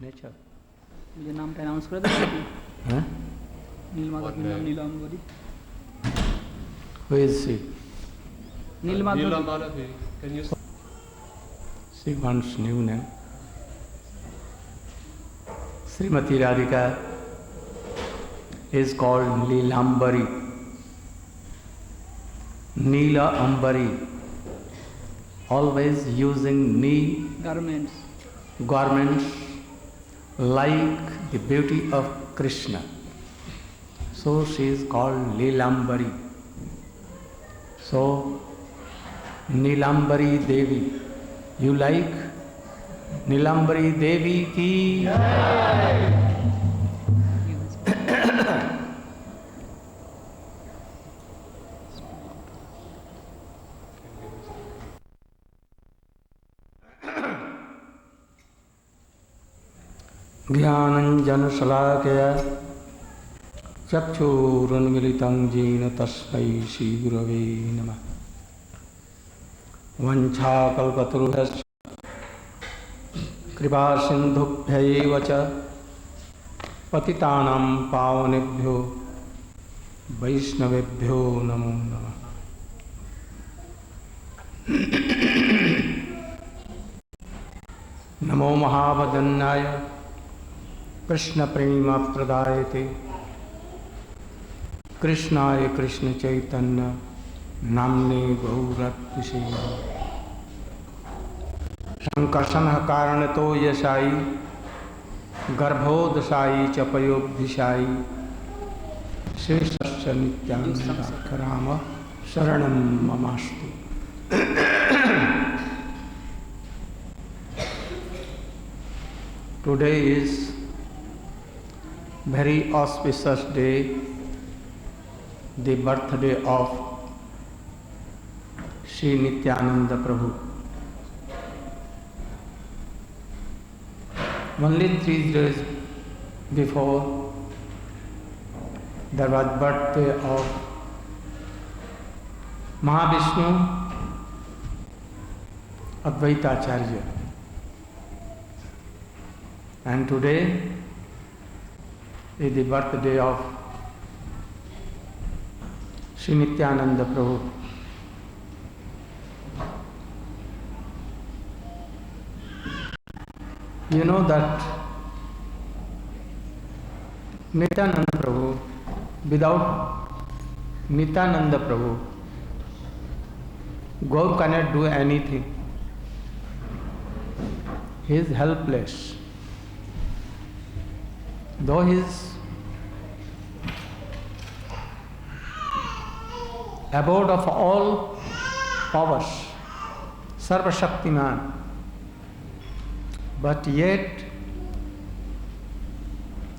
Nature. मुझे नाम pronounce कर दो Huh? नीलमाधव नाम Neelambari. Who is she? Neelmadhav. Can you? She wants new name. Srimati Radhika is called Neelambari. Neela Ambari. Always using knee garments like the beauty of Krishna. So she is called Neelambari. So Neelambari Devi. You like Neelambari Devi ki? ज्ञानंजन शलाकया चक्षुरुन्मीलितं येन तस्मै श्रीगुरवे नमः. वंशाकल्पतरुभ्यश्च कृपा सिन्धुभ्यैव च पतितानां पावनेभ्यो वैष्णवेभ्यो नमो नमः. नमो महावदन्याय कृष्ण प्रेम प्रदायते कृष्णाय कृष्ण चैतन्य नाम्ने गौरत्विषे संकर्षण कारणतो यशाई गर्भोदशाई च पयोभिषाई शेषस्य नित्यानंदराम शरणं ममास्तु. Today is very auspicious day, the birthday of Sri Nityananda Prabhu. Only 3 days before there was birthday of Mahavishnu Advaitacharya, and today is the birthday of Sri Nityananda Prabhu. You know that Nityananda Prabhu, without Nityananda Prabhu, God cannot do anything. He is helpless. Though he is abode of all powers, Sarva Shaktiman, but yet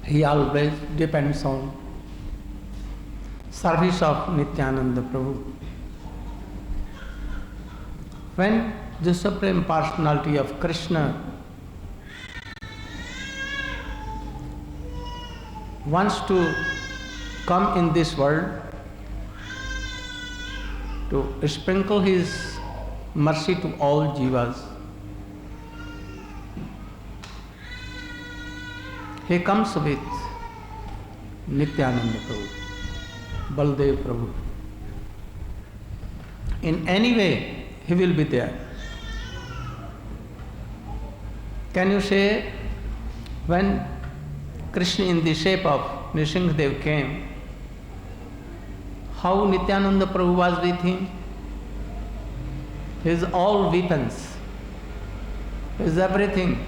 he always depends on service of Nityananda Prabhu. When the Supreme Personality of Krishna wants to come in this world to sprinkle his mercy to all jivas, he comes with Nityananda Prabhu, Baldev Prabhu. In any way he will be there. Can you say when Krishna in the shape of Nrsimhadev came, how Nityananda Prabhu was with him? His all weapons, his everything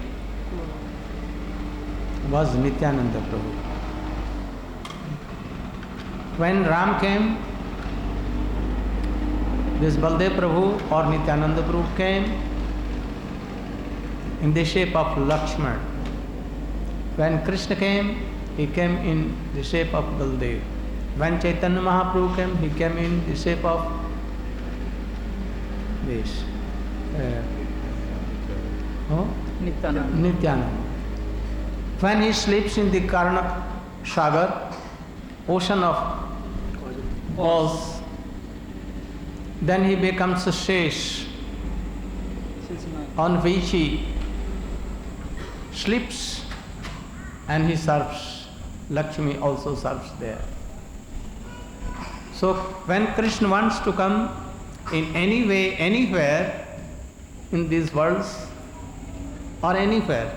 was Nityananda Prabhu. When Ram came, this Baldev Prabhu or Nityananda Prabhu came in the shape of Lakshman. When Krishna came, he came in the shape of Baldev. When Chaitanya Mahaprabhu came, he came in the shape of this Nityananda. When he sleeps in the Karna Sagar, ocean of balls, then he becomes a shesh on which he sleeps and he serves. Lakshmi also serves there. So when Krishna wants to come in any way, anywhere in these worlds or anywhere,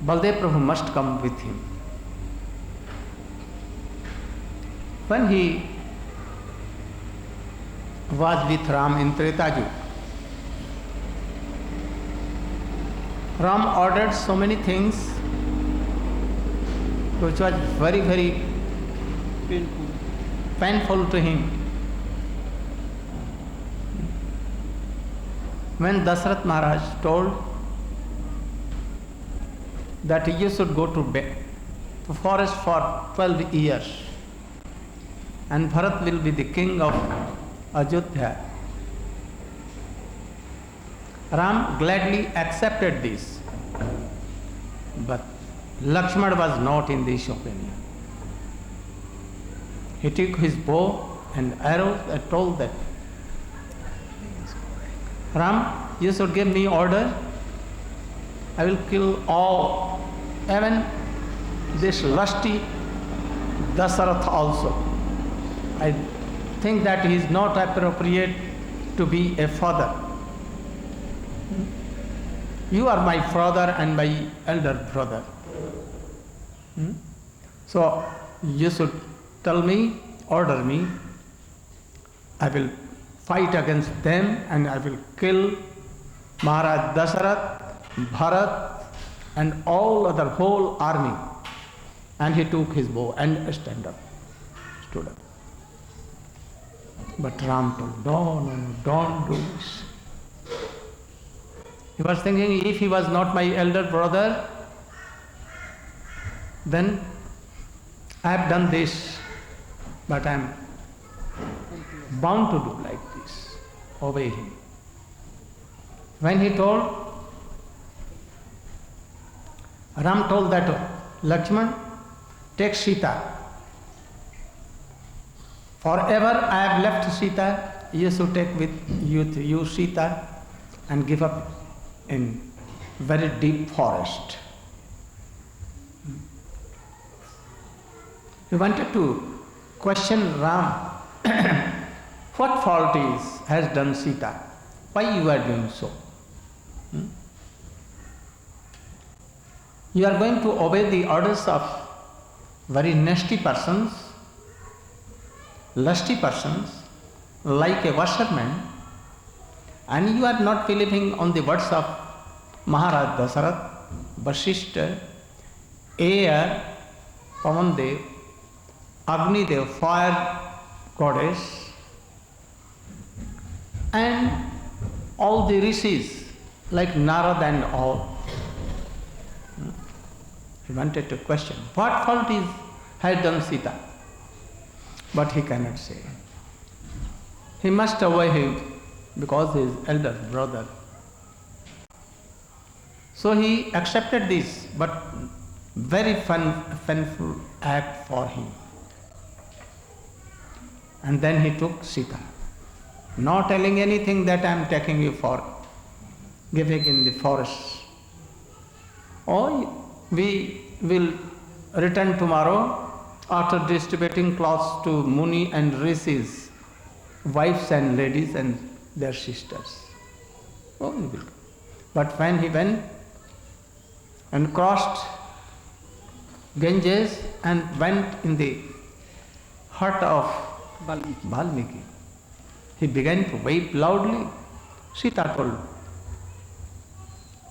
Baldev Prabhu must come with him. When he was with Ram in Treta Yuga, Ram ordered so many things which was very, very painful to him. When Dasarath Maharaj told that you should go to the forest for 12 years and Bharat will be the king of Ajodhya, Ram gladly accepted this, but Lakshmana was not in this opinion. He took his bow and arrows and told that, Ram, you should give me order, I will kill all, even this lusty Dasarath also. I think that he is not appropriate to be a father. You are my father and my elder brother. So you should tell me, order me, I will fight against them and I will kill Maharaja Dasarath, Bharat and all other whole army. And he took his bow and stood up. But Ram told, no, don't do this. He was thinking, if he was not my elder brother, then I have done this, but I am bound to do like this, obey him. When he told, Ram told that, Lakshman, take Sita. Forever I have left Sita, you should take with you Sita and give up in very deep forest. He wanted to question Ram, what fault has done Sita? Why you are doing so? You are going to obey the orders of very nasty persons, lusty persons, like a washerman, and you are not believing on the words of Maharaja Dasarath, Vasishtha, air, Pavandev, Agnidev, fire goddess, and all the rishis like Narada and all. He wanted to question, what fault has done Sita? But he cannot say. He must obey him because he is elder brother. So he accepted this, but very painful act for him. And then he took Sita, not telling anything that I am taking you for giving in the forest. Or we will return tomorrow after distributing clothes to Muni and Rishis, wives and ladies and their sisters. Oh, he will. But when he went and crossed Ganges and went in the hut of Valmiki, he began to weep loudly. Sita told,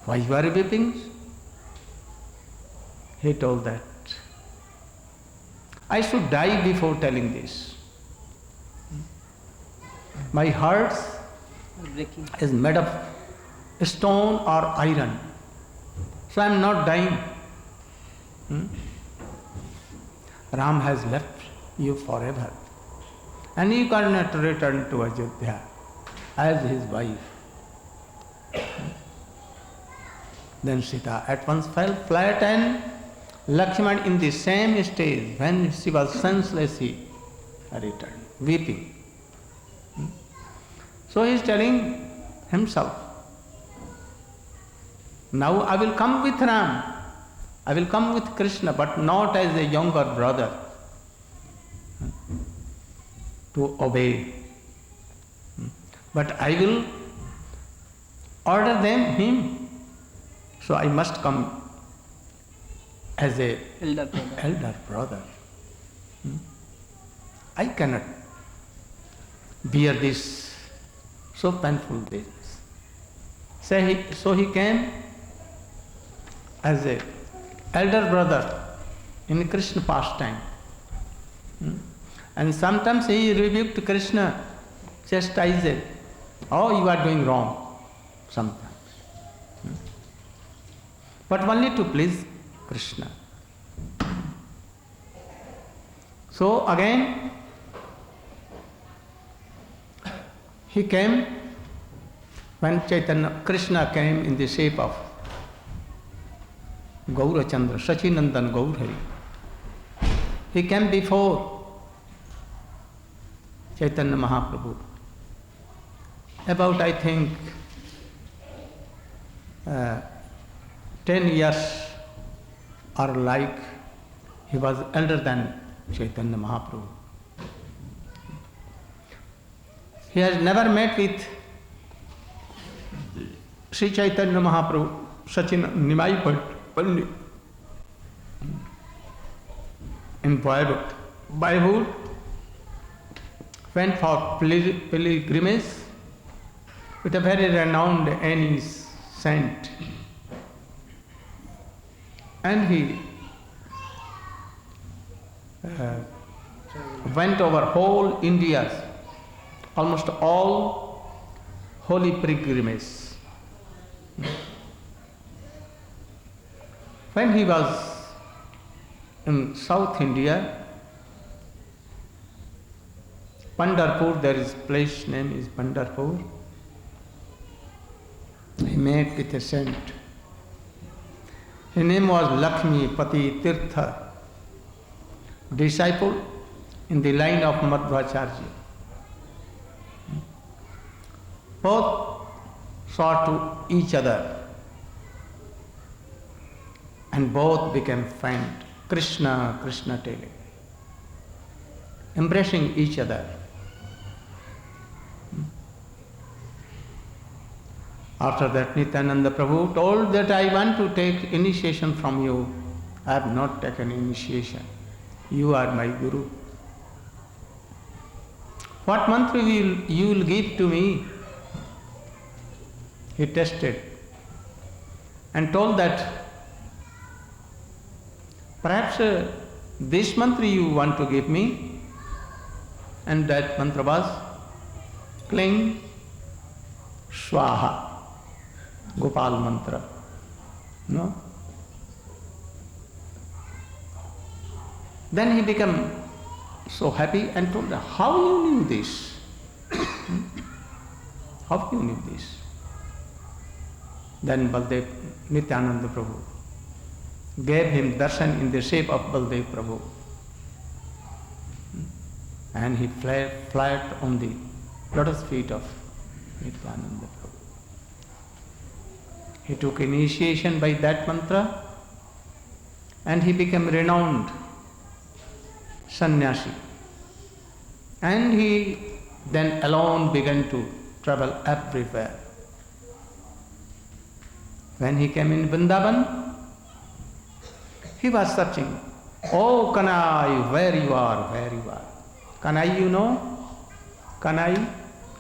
why you are weeping? He told that I should die before telling this. My heart is made of stone or iron, so I am not dying. Ram has left you forever, and you cannot return to Ajodhya as his wife. Then Sita at once fell flat, and Lakshman in the same stage, when she was senseless, he returned, weeping. So he is telling himself, now I will come with Ram, I will come with Krishna, but not as a younger brother to obey. But I will order him, so I must come as a elder brother. I cannot bear this so painful business. So he came as a elder brother in Krishna pastime. And sometimes he rebuked Krishna, chastised, oh, you are doing wrong, sometimes. But only to please Krishna. So again, he came when Krishna came in the shape of Gaurachandra, Sachinandan Gaurhari. He came before Chaitanya Mahaprabhu. About, I think, 10 years or like, he was elder than Chaitanya Mahaprabhu. He has never met with Sri Chaitanya Mahaprabhu, Nimai Pandit, in boyhood. Boyhood went for pilgrimage with a very renowned Annie's saint. And he went over whole India, almost all holy pilgrimages. When he was in South India, Pandharpur, there is place name is Pandharpur. He met with a saint. His name was Lakshmi Pati Tirtha, disciple in the line of Madhvacharya. Both saw to each other and both became friends. Krishna, Krishna telling, embracing each other. After that, Nityananda Prabhu told that I want to take initiation from you. I have not taken initiation. You are my Guru. What mantra you will give to me? He tested and told that perhaps this mantra you want to give me, and that mantra was Kling Swaha, Gopal mantra. No? Then he became so happy and told her, how you knew this? How you knew this? Then Baldev, Nityananda Prabhu gave him darshan in the shape of Baldev Prabhu. And he fell flat on the lotus feet of Nityananda Prabhu. He took initiation by that mantra and he became renowned sannyasi. And he then alone began to travel everywhere. When he came in Vrindavan, he was searching, oh Kanai, where you are, where you are. Kanai, you know? Kanai?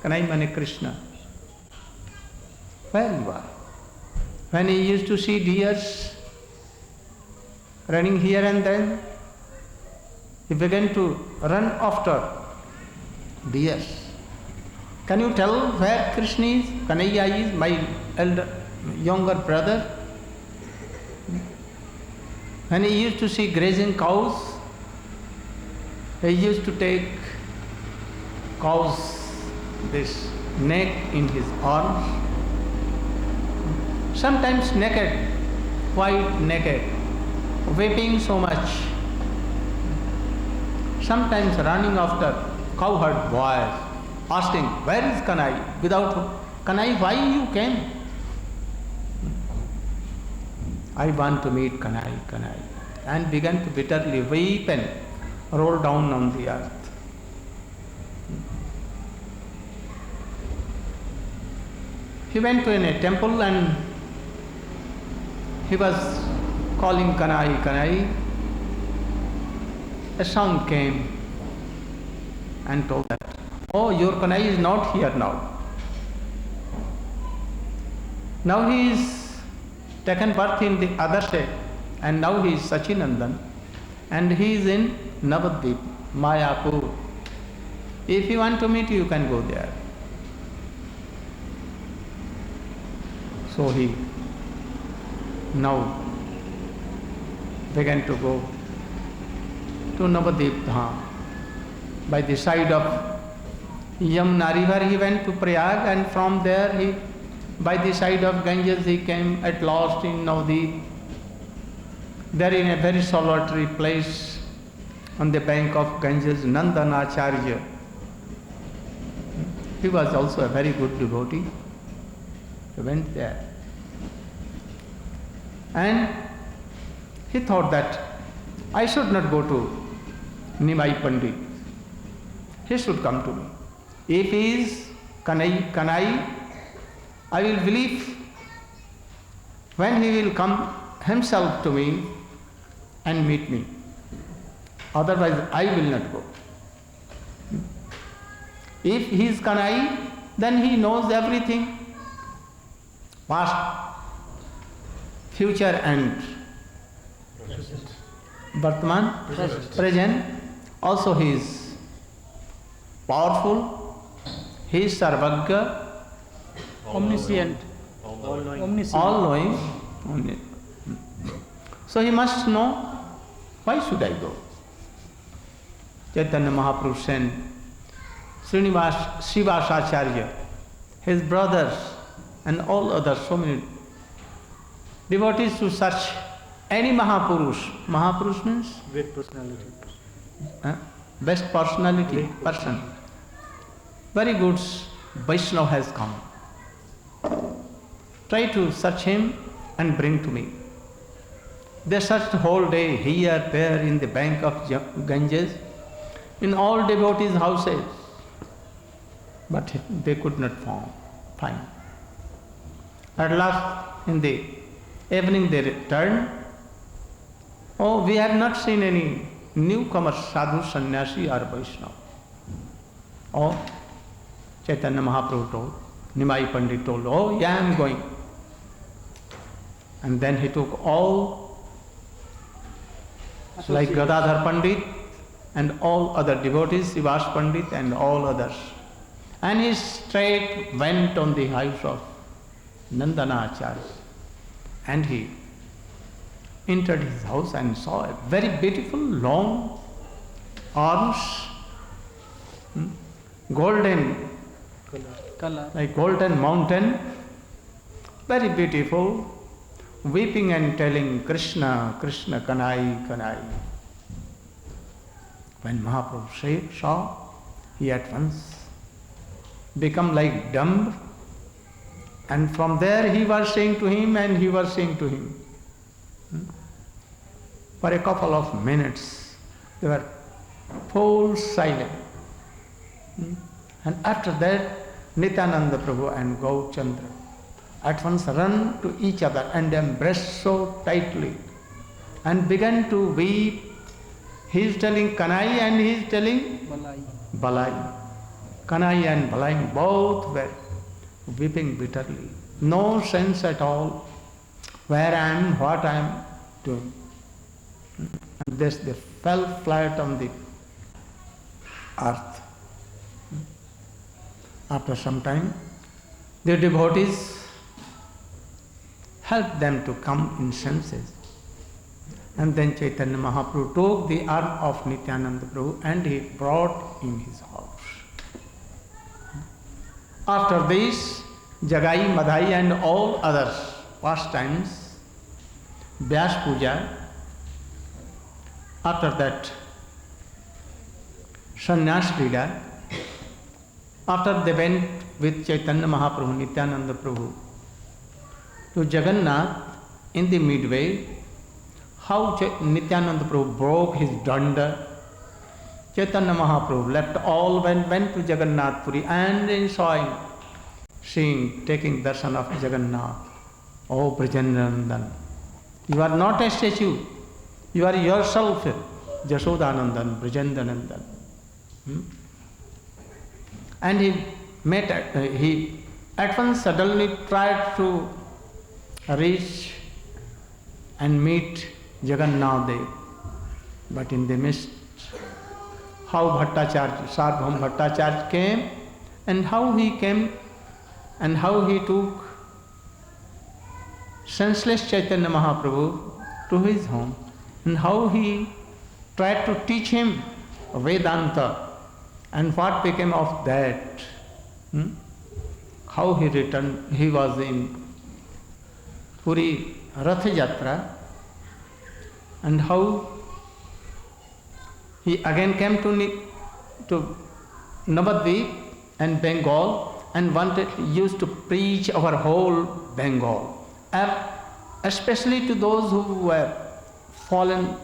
Kanai means Krishna. Where you are? When he used to see deers running here and then, he began to run after deers. Can you tell where Krishna is? Kanhaiya is my younger brother. When he used to see grazing cows, he used to take cows this neck in his arms, sometimes naked, quite naked, weeping so much, sometimes running after cowherd boys, asking, where is Kanai? Without Kanai, why you came? I want to meet Kanai, Kanai. And began to bitterly weep and roll down on the earth. He went to a temple and he was calling Kanai, Kanai. A sound came and told that, oh, your Kanai is not here now. Now he is taken birth in the other state, and now he is Sachinandan, and he is in Navadvip, Mayapur. If you want to meet, you can go there. So he now began to go to Navadvip Dham. By the side of Yamuna river he went to Prayag, and from there by the side of Ganges he came at last in Navadvip. There in a very solitary place on the bank of Ganges, Nandanacharya. He was also a very good devotee. He went there. And he thought that I should not go to Nimai Pandit. He should come to me. If he is Kanai, I will believe when he will come himself to me and meet me. Otherwise, I will not go. If he is Kanai, then he knows everything, past, future and present. Also he is powerful, he is Sarvagya, Omniscient. all-knowing. So he must know, why should I go? Chaitanya Mahaprabhu sent Srivasacharya, his brothers and all others, so many devotees to search any Mahapurush. Mahapurush means? Great personality. Best personality, person. Very good Vaishnava has come. Try to search him and bring to me. They searched the whole day, here, there, in the bank of Ganges, in all devotees' houses, but they could not find. At last, in the evening they returned. Oh, we have not seen any newcomer, sadhu, sannyasi or Vaishnava. Oh, Chaitanya Mahaprabhu told, Nimai Pandit told, oh, yeah, I am going. And then he took all, like Gadadhar Pandit and all other devotees, Srivas Pandit and all others. And he straight went on the house of Nandanacharya. And he entered his house and saw a very beautiful long arms, golden Color. like golden mountain, very beautiful, weeping and telling Krishna, Krishna, Kanai, Kanai. When Mahaprabhu saw, he at once become like dumb, and from there he was saying to him and he was saying to him. For a couple of minutes they were full silent. And after that Nityananda Prabhu and Gaurachandra at once run to each other and embraced so tightly and began to weep. He is telling Kanai and he is telling Balai. Kanai and Balai both were weeping bitterly. No sense at all where I am, what I am doing. And thus they fell flat on the earth. After some time, the devotees helped them to come in senses. And then Chaitanya Mahaprabhu took the arm of Nityananda Prabhu and he brought in his house. After this, Jagai, Madhai and all other pastimes, Vyas Puja, after that Sannyas Srila, after they went with Chaitanya Mahaprabhu, Nityananda Prabhu to Jagannath, in the midway, how Nityananda Prabhu broke his danda. Chaitanya Mahaprabhu left all, went to Jagannath Puri and enjoying, seeing, taking darshan of Jagannath. Oh Brajendanandan, you are not a statue, you are yourself, Jashodanandan, Brajendanandan. And he at once suddenly tried to reach and meet Jagannath Dev. But in the midst, how Bhattacharya, Sarvabhauma Bhattacharya came, and how he came, and how he took senseless Chaitanya Mahaprabhu to his home, and how he tried to teach him Vedanta, and what became of that. How he returned, he was in Puri Rath Yatra, and how he again came to Navadvip and Bengal and used to preach our whole Bengal, especially to those who were fallen,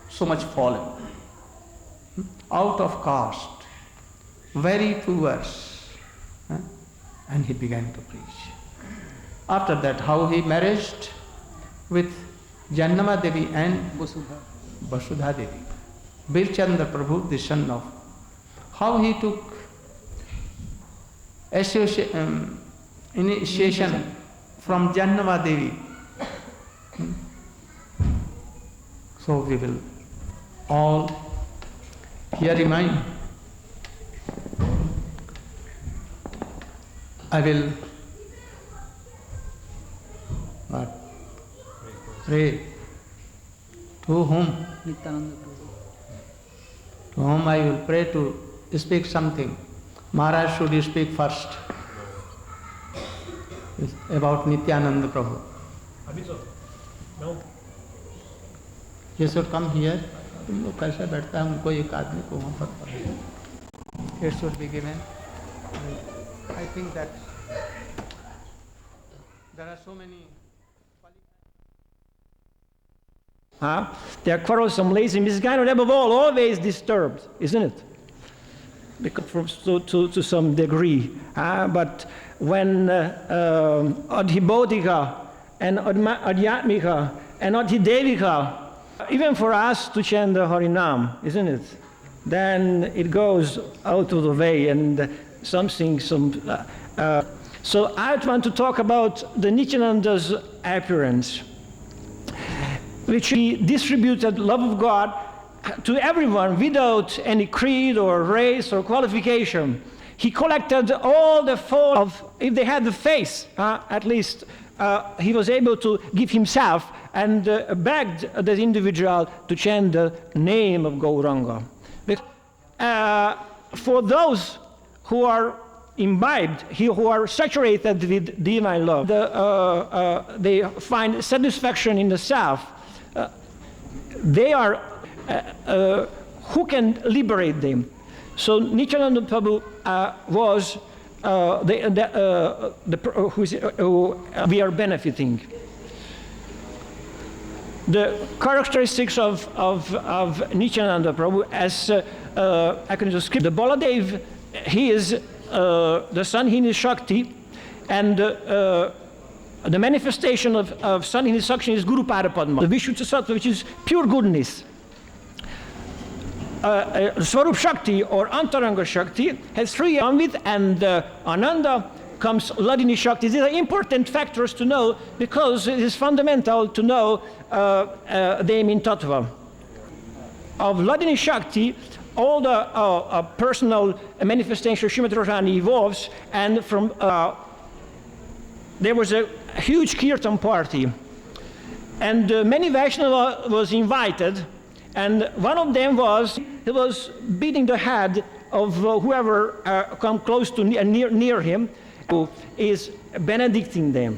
so much fallen, out of caste, very poor, and he began to preach. After that, how he married with Jannama Devi and Vasudha Devi. Birchandra Prabhu, the son of, how he took initiation from Jannama Devi. So we will all here remind. I will pray. To whom? Nityananda Prabhu. To whom I will pray to speak something. Maharaj should speak first about Nityananda Prabhu. No. He should come here. तुम लोग कैसे बैठता है उनको एक आदमी को वहाँ पर it should be given. I think that there are so many. They are quarrelsome, lazy, misguided, above all, always disturbed, isn't it? Because to some degree. But when Adhibodhika and Adhyatmika and Adhidevika, even for us to chant the Harinam, isn't it? Then it goes out of the way and so I want to talk about the Nityananda's appearance, which he distributed love of God to everyone without any creed or race or qualification. He collected all the fall of, if they had the face, at least he was able to give himself and begged the individual to chant the name of Gauranga. For those who are imbibed, who are saturated with divine love, they find satisfaction in the self. They are who can liberate them. So Nityananda Prabhu was who we are benefiting. The characteristics of Nityananda Prabhu, as I can just skip the Baladev, he is the Sanhini Shakti, and the manifestation of Sanhini Shakti is Guru Parapadma, the Vishuddha Sattva, which is pure goodness. Swarup Shakti or Antaranga Shakti has three with, and Ananda comes Ladini Shakti. These are important factors to know because it is fundamental to know them in Tattva. of Hladini Shakti, all the personal manifestation of Srimati Radharani evolves, and from there was a huge kirtan party, and many Vaishnava was invited, and one of them he was beating the head of whoever come close to near him, who is benedicting them.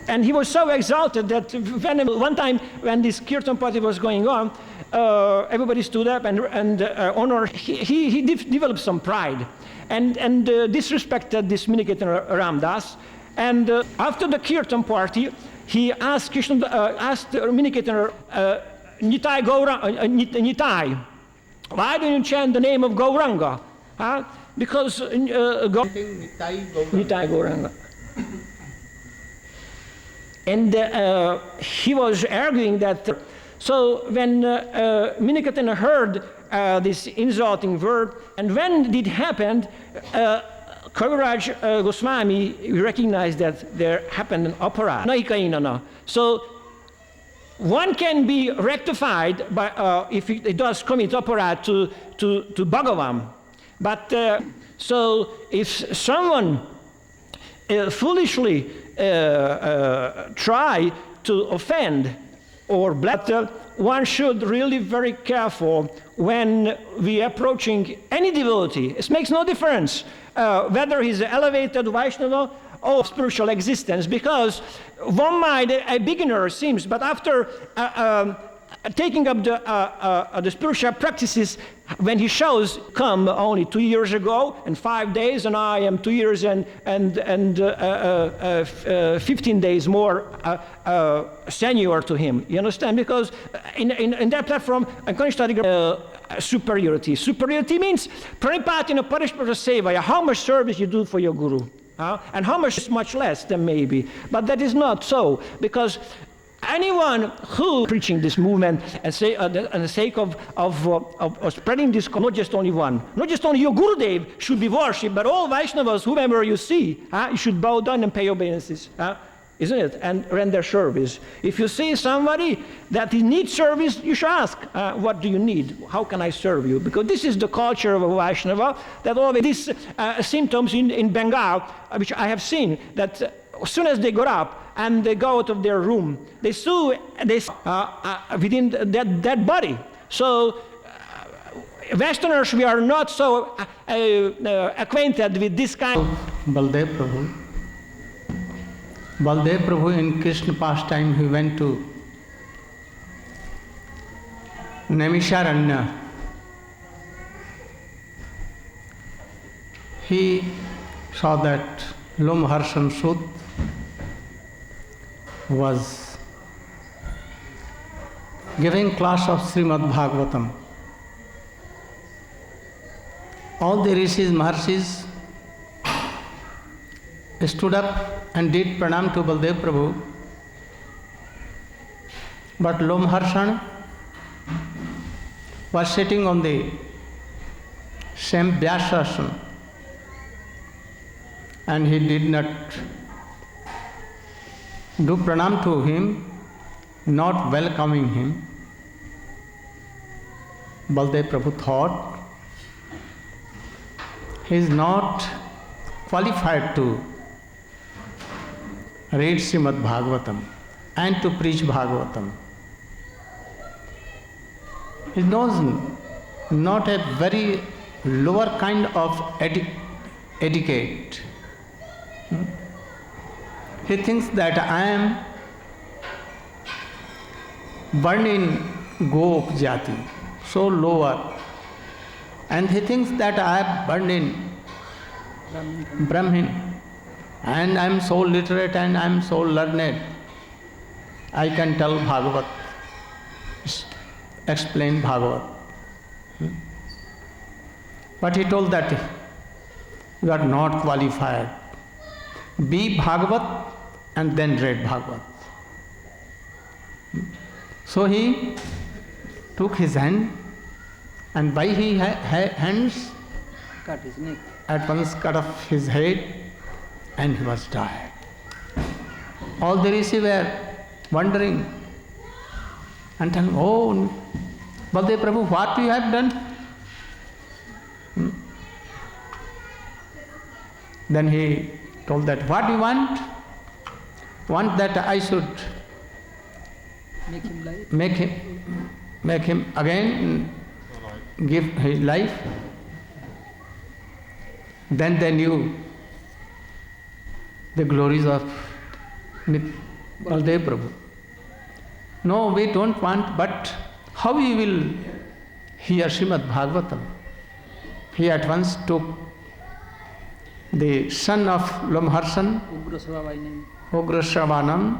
And he was so exalted that one time when this kirtan party was going on, everybody stood up and honored. He developed some pride and disrespected this Minikirtan Ramdas. And after the kirtan party, he asked Minikirtan Nitai Nitai, why don't you chant the name of Gauranga? Because Nitai Gauranga. And he was arguing that, so when Minikirtan heard this insulting word, and when it happened, Kaviraj Goswami recognized that there happened an opera. So one can be rectified by, if it does commit opera to Bhagavan. But so if someone foolishly try to offend or blatter, one should really be very careful when we are approaching any devotee. It makes no difference whether he's an elevated Vaishnava or spiritual existence, because one might, a beginner seems, but after taking up the spiritual practices, when he shows, come only 2 years ago and 5 days, and I am 2 years and 15 days more senior to him. You understand? Because in that platform, I'm going to study superiority. Superiority means pranipatena parishpara sevaya, how much service you do for your guru. And how much is much less than maybe. But that is not so, because anyone who preaching this movement and say on the sake of spreading this, not just only one, not just only your Gurudev should be worshipped, but all Vaishnavas, whomever you see, you should bow down and pay obeisances, isn't it? And render service. If you see somebody that needs service, you should ask, what do you need? How can I serve you? Because this is the culture of a Vaishnava, that always these symptoms in Bengal, which I have seen, that as soon as they got up and they go out of their room, they sue within that body. So Westerners, we are not so acquainted with this kind of Baldev Prabhu. Baldev Prabhu in Krishna pastime, he went to Naimisharanya. He saw that Maharaja Sud was giving class of Srimad Bhagavatam. All the rishis, maharshis stood up and did pranam to Baldev Prabhu. But Maharaja was sitting on the same Vyasasana, and he did not do pranam to him, not welcoming him. Baldev Prabhu thought he is not qualified to read Srimad Bhagavatam and to preach Bhagavatam. He knows not a very lower kind of etiquette. He thinks that I am born in Gop Jati, so lower. And he thinks that I am born in Brahmin. And I am so literate and I am so learned. I can tell Bhagavat, explain Bhagavat. But he told that you are not qualified. Be Bhagavat and then read Bhagavat. So he took his hand, and by his hands Cut his neck. at once cut off his head, and he was died. All the rishis were wondering and tell him, oh, Baldev Prabhu, what you have done? Then he told that, what do you want? Want that I should make him again give his life? Then they knew the glories of Baldev Prabhu. No, we don't want, but how we will hear Srimad Bhagavatam? He at once took the son of Lomharsan, Ugra Shravanam,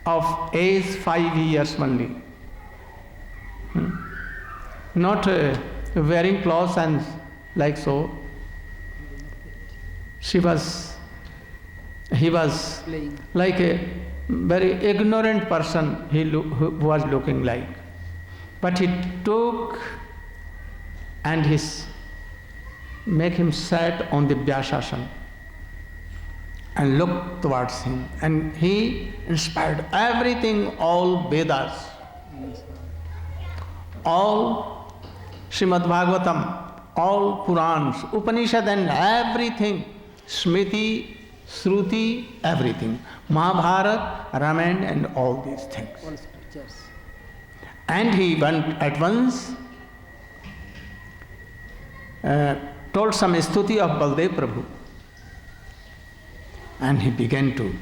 of age 5 years only. Not wearing clothes and like so. He was like a very ignorant person who was looking like. But he took and make him sat on the Vyasasana and look towards him. And he inspired everything, all Vedas, all Srimad Bhagavatam, all Purans, Upanishad and everything, Smriti, Shruti, everything, Mahabharata, Ramayana and all these things. And he went at once, told some stuti of Baldev Prabhu, and he began to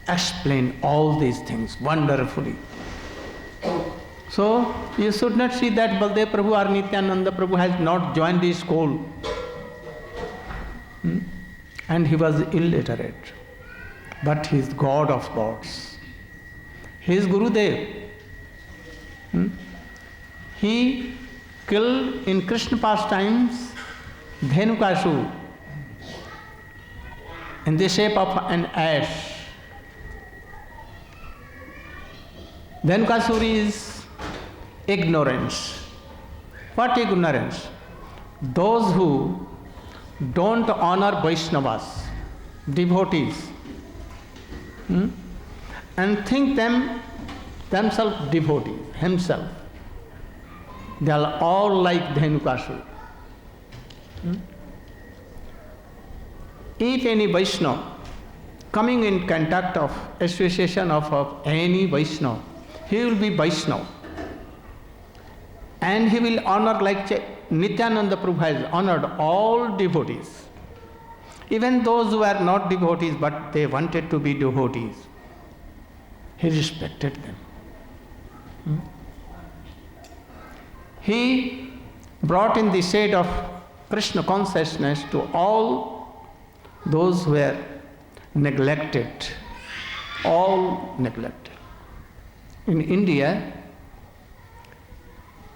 explain all these things wonderfully. So you should not see that Baldev Prabhu or Nityananda Prabhu has not joined the school. And he was illiterate, but he is God of gods. He is Gurudev. He killed in Krishna pastimes Dhenukasur in the shape of an ass. Dhenukasur is ignorance. What ignorance? Those who don't honor Vaishnavas, devotees, and think themselves devotees, himself. They are all like Dhenukasur. If any Vaishnava coming in contact of association of any Vaishnava, he will be Vaishnava. And he will honor like Nityananda Prabhu has honored all devotees. Even those who are not devotees but they wanted to be devotees, he respected them. He brought in the shade of Krishna consciousness to all those who were neglected, all neglected. In India,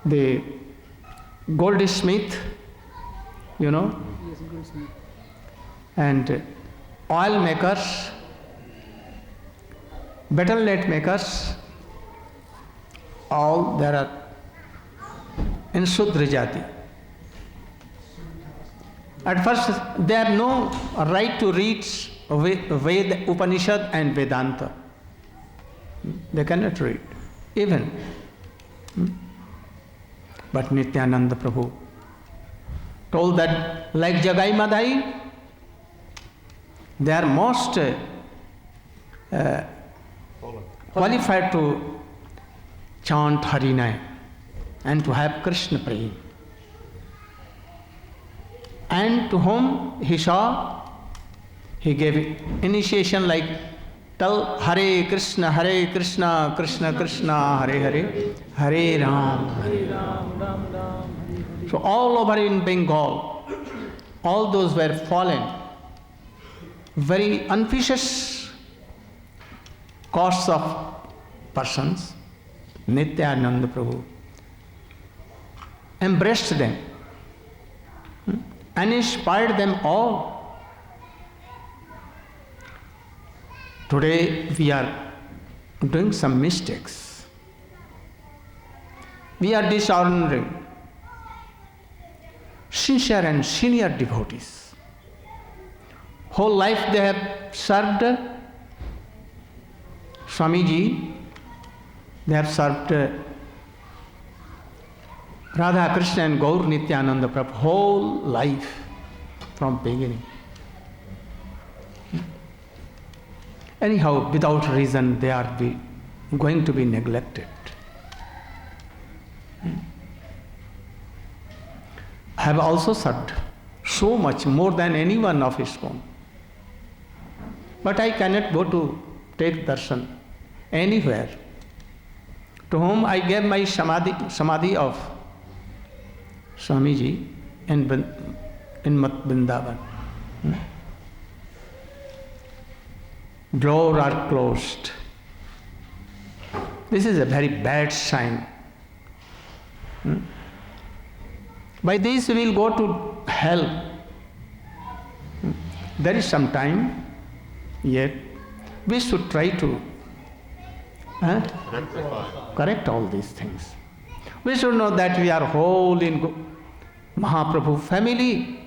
the goldsmith, you know, Yes, goldsmith. and oil makers, battle.net makers, all there are in Shudra Jati. At first, they have no right to read Ved, Upanishad and Vedanta. They cannot read, even. But Nityananda Prabhu told that, like Jagai Madhai, they are most qualified to chant Harinam and to have Krishna praying. And to whom he saw, he gave initiation like, tell Hare Krishna, Krishna Krishna, Hare Hare, Hare Ram, Hare Ram. Ram, Ram. So all over in Bengal, all those were fallen, very ambitious castes of persons. Nityananda Prabhu embraced them and inspired them all. Today we are doing some mistakes. We are dishonoring sincere and senior devotees. Whole life they have served Swamiji, They have served Radha Krishna and Gaur Nityananda Prabhu whole life from beginning. Anyhow, without reason, they are going to be neglected. I have also served so much, more than anyone of his own. But I cannot go to take darshan anywhere. To whom I gave my samadhi of Swamiji in Mat Vrindavan. Doors are closed. This is a very bad sign. By this we will go to hell. There is some time yet. We should try to correct all these things. We should know that we are whole in Mahaprabhu family.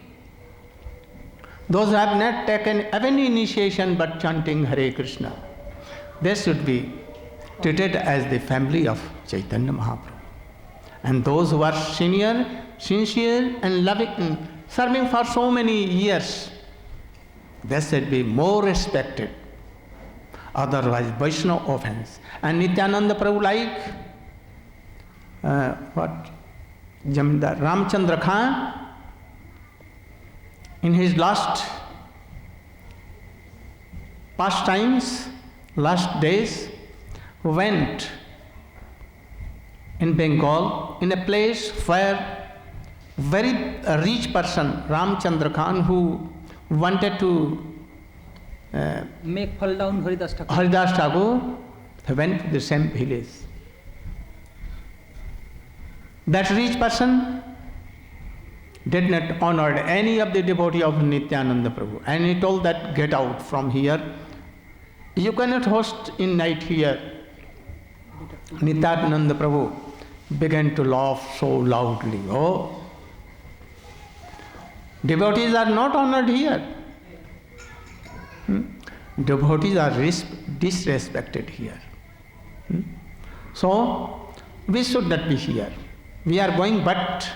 Those who have not taken any initiation but chanting Hare Krishna, they should be treated as the family of Chaitanya Mahaprabhu. And those who are sincere and loving, serving for so many years, they should be more respected. Otherwise, Vaishnava offense. And Nityananda Prabhu, like Jamindar Ramchandra Khan, in his last pastimes, last days, went in Bengal in a place where very rich person, Ramchandra Khan, who wanted to make fall down Haridas Thakur. Haridas Thakur, went to the same village. That rich person did not honor any of the devotee of Nityananda Prabhu, and he told that, get out from here. You cannot host in night here. Nityananda Prabhu began to laugh so loudly. Oh, devotees are not honored here. Devotees are disrespected here. So, we should not be here. We are going, but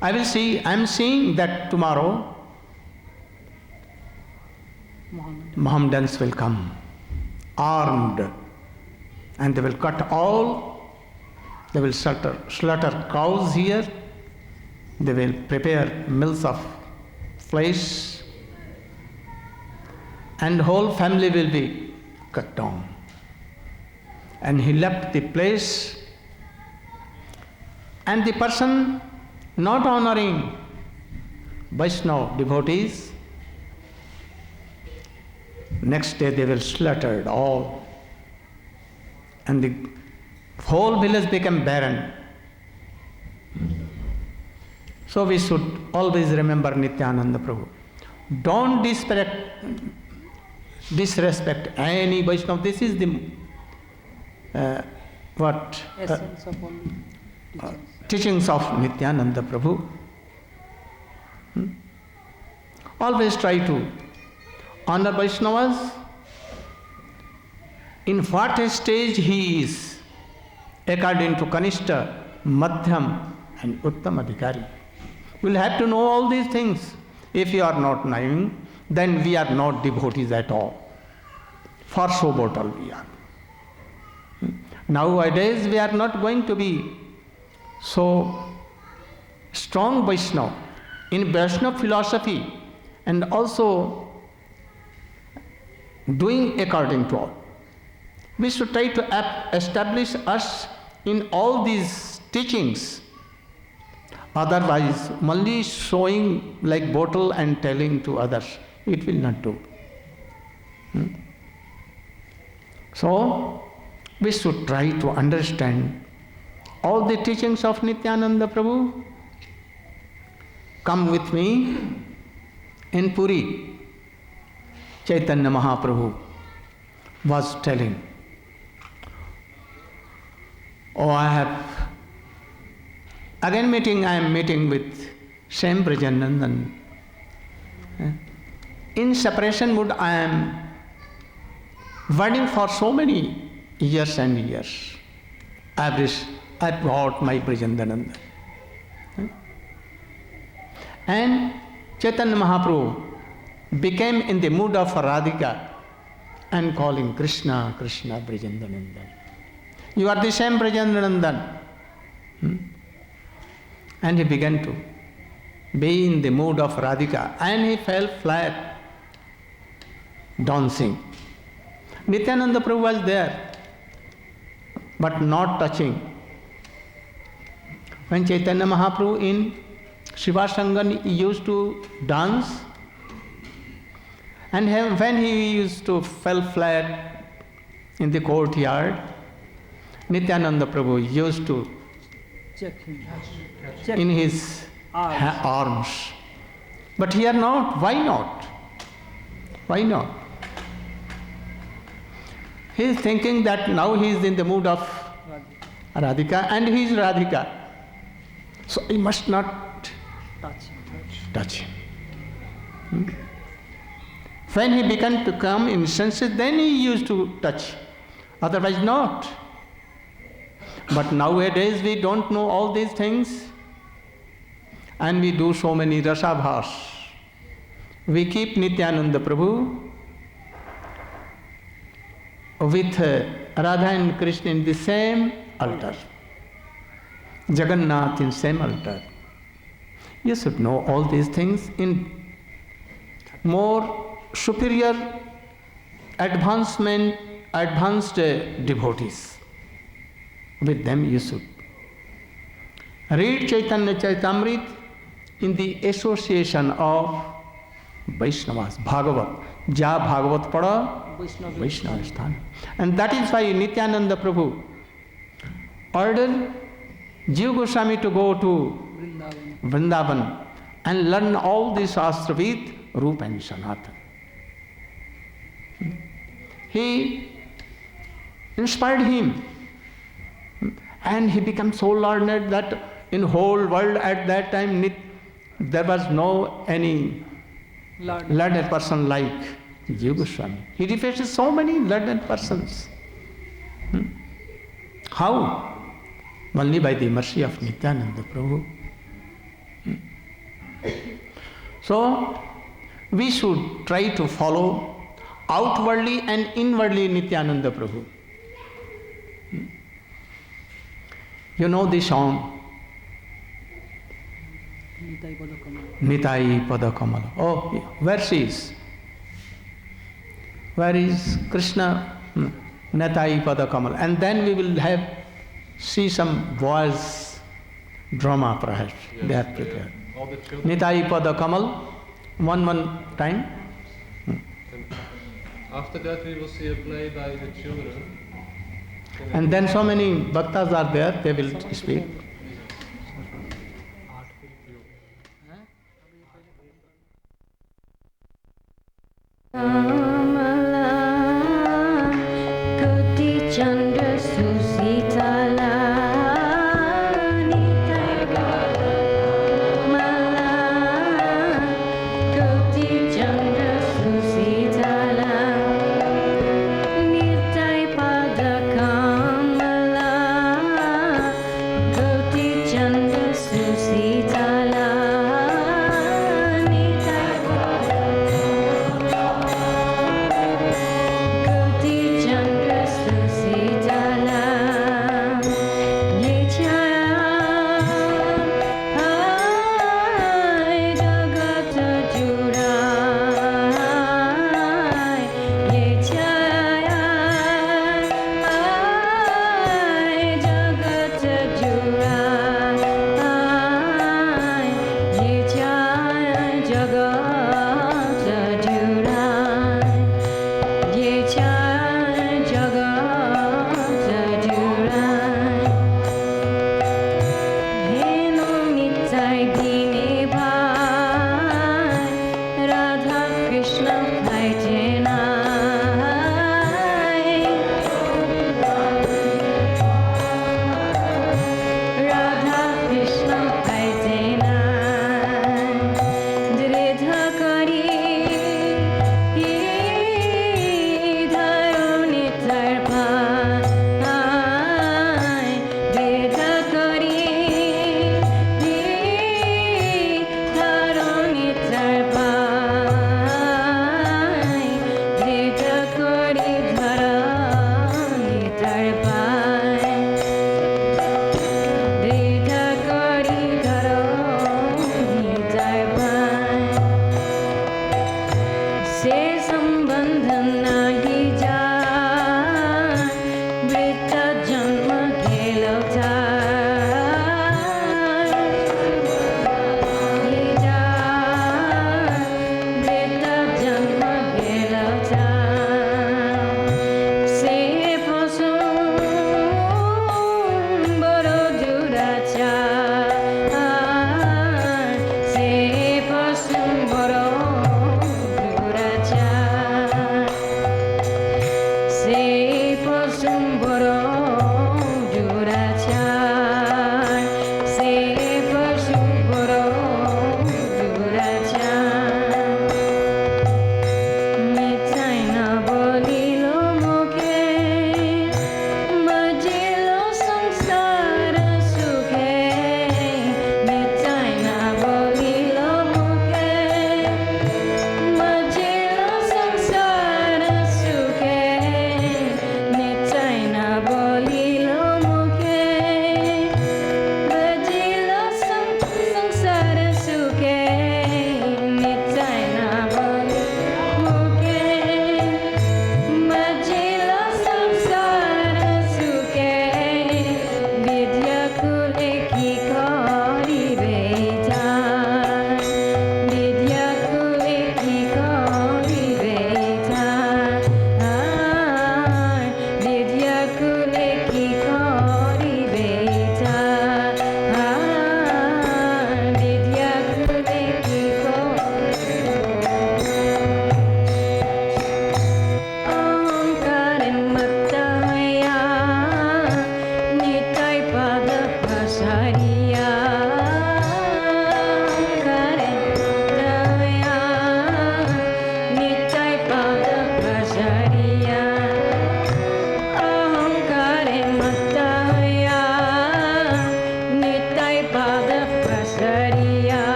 I am seeing that tomorrow Mohammedans will come, armed, and they will cut all, they will slaughter cows here, they will prepare meals of flesh, and whole family will be cut down. And he left the place, and the person not honoring Vaishnava devotees, next day they will slaughter all, and the whole village became barren. So we should always remember Nityananda Prabhu. Don't disrespect any Vaishnava. This is the Essence of all teachings of Nityananda Prabhu. Always try to honor Vaishnavas in what stage he is, according to Kanishta, Madhyam and Uttam Adhikari. We will have to know all these things. If you are not knowing, then we are not devotees at all. For so bottle we are. Nowadays we are not going to be so strong Vaishnava in Vaishnava philosophy and also doing according to all. We should try to establish us in all these teachings. Otherwise, only showing like bottle and telling to others, it will not do. So, we should try to understand all the teachings of Nityananda Prabhu. Come with me in Puri. Chaitanya Mahaprabhu was telling, oh, I am meeting with same Brajanandan. In separation mood, I am waiting for so many years and years. I brought my Brijandananda. And Chaitanya Mahaprabhu became in the mood of Radhika and calling Krishna, Krishna, Brijandananda. You are the same Brijandananda. And he began to be in the mood of Radhika, and he fell flat, dancing. Nityananda Prabhu was there, but not touching. When Chaitanya Mahaprabhu in Shivasangan used to dance, and when he used to fell flat in the courtyard, Nityananda Prabhu used to check him. in his arms. But here not. Why not? Why not? He is thinking that now he is in the mood of Radhika, and he is Radhika. So he must not touch him. When he began to come in senses, then he used to touch. Otherwise not. But nowadays we don't know all these things, and we do so many rasabhas. We keep Nityananda Prabhu with Radha and Krishna in the same altar, Jagannath in same altar. You should know all these things in more superior advanced devotees. With them you should read Chaitanya Charitamrita in the association of Vaishnavas, Bhagavat. Ja Bhagavat pada, Vaishnava sthan. And that is why Nityananda Prabhu ordered Jiva Goswami to go to Vrindavan and learn all the Shastra with Rupa and Sanatana. He inspired him, and he became so learned that in whole world at that time there was no any learned person like Jiva Goswami. He refers to so many learned persons. How? Only by the mercy of Nityananda Prabhu. So we should try to follow outwardly and inwardly Nityananda Prabhu. You know the song, Nitai Pada Kamala. Oh, where she is? Where is Krishna? Nitai Pada Kamala. And then we will see some voice drama perhaps. Yes, they have prepared. Nitai Pada Kamal, one time. After that we will see a play by the children. And then so many bhaktas are there, they will speak. Good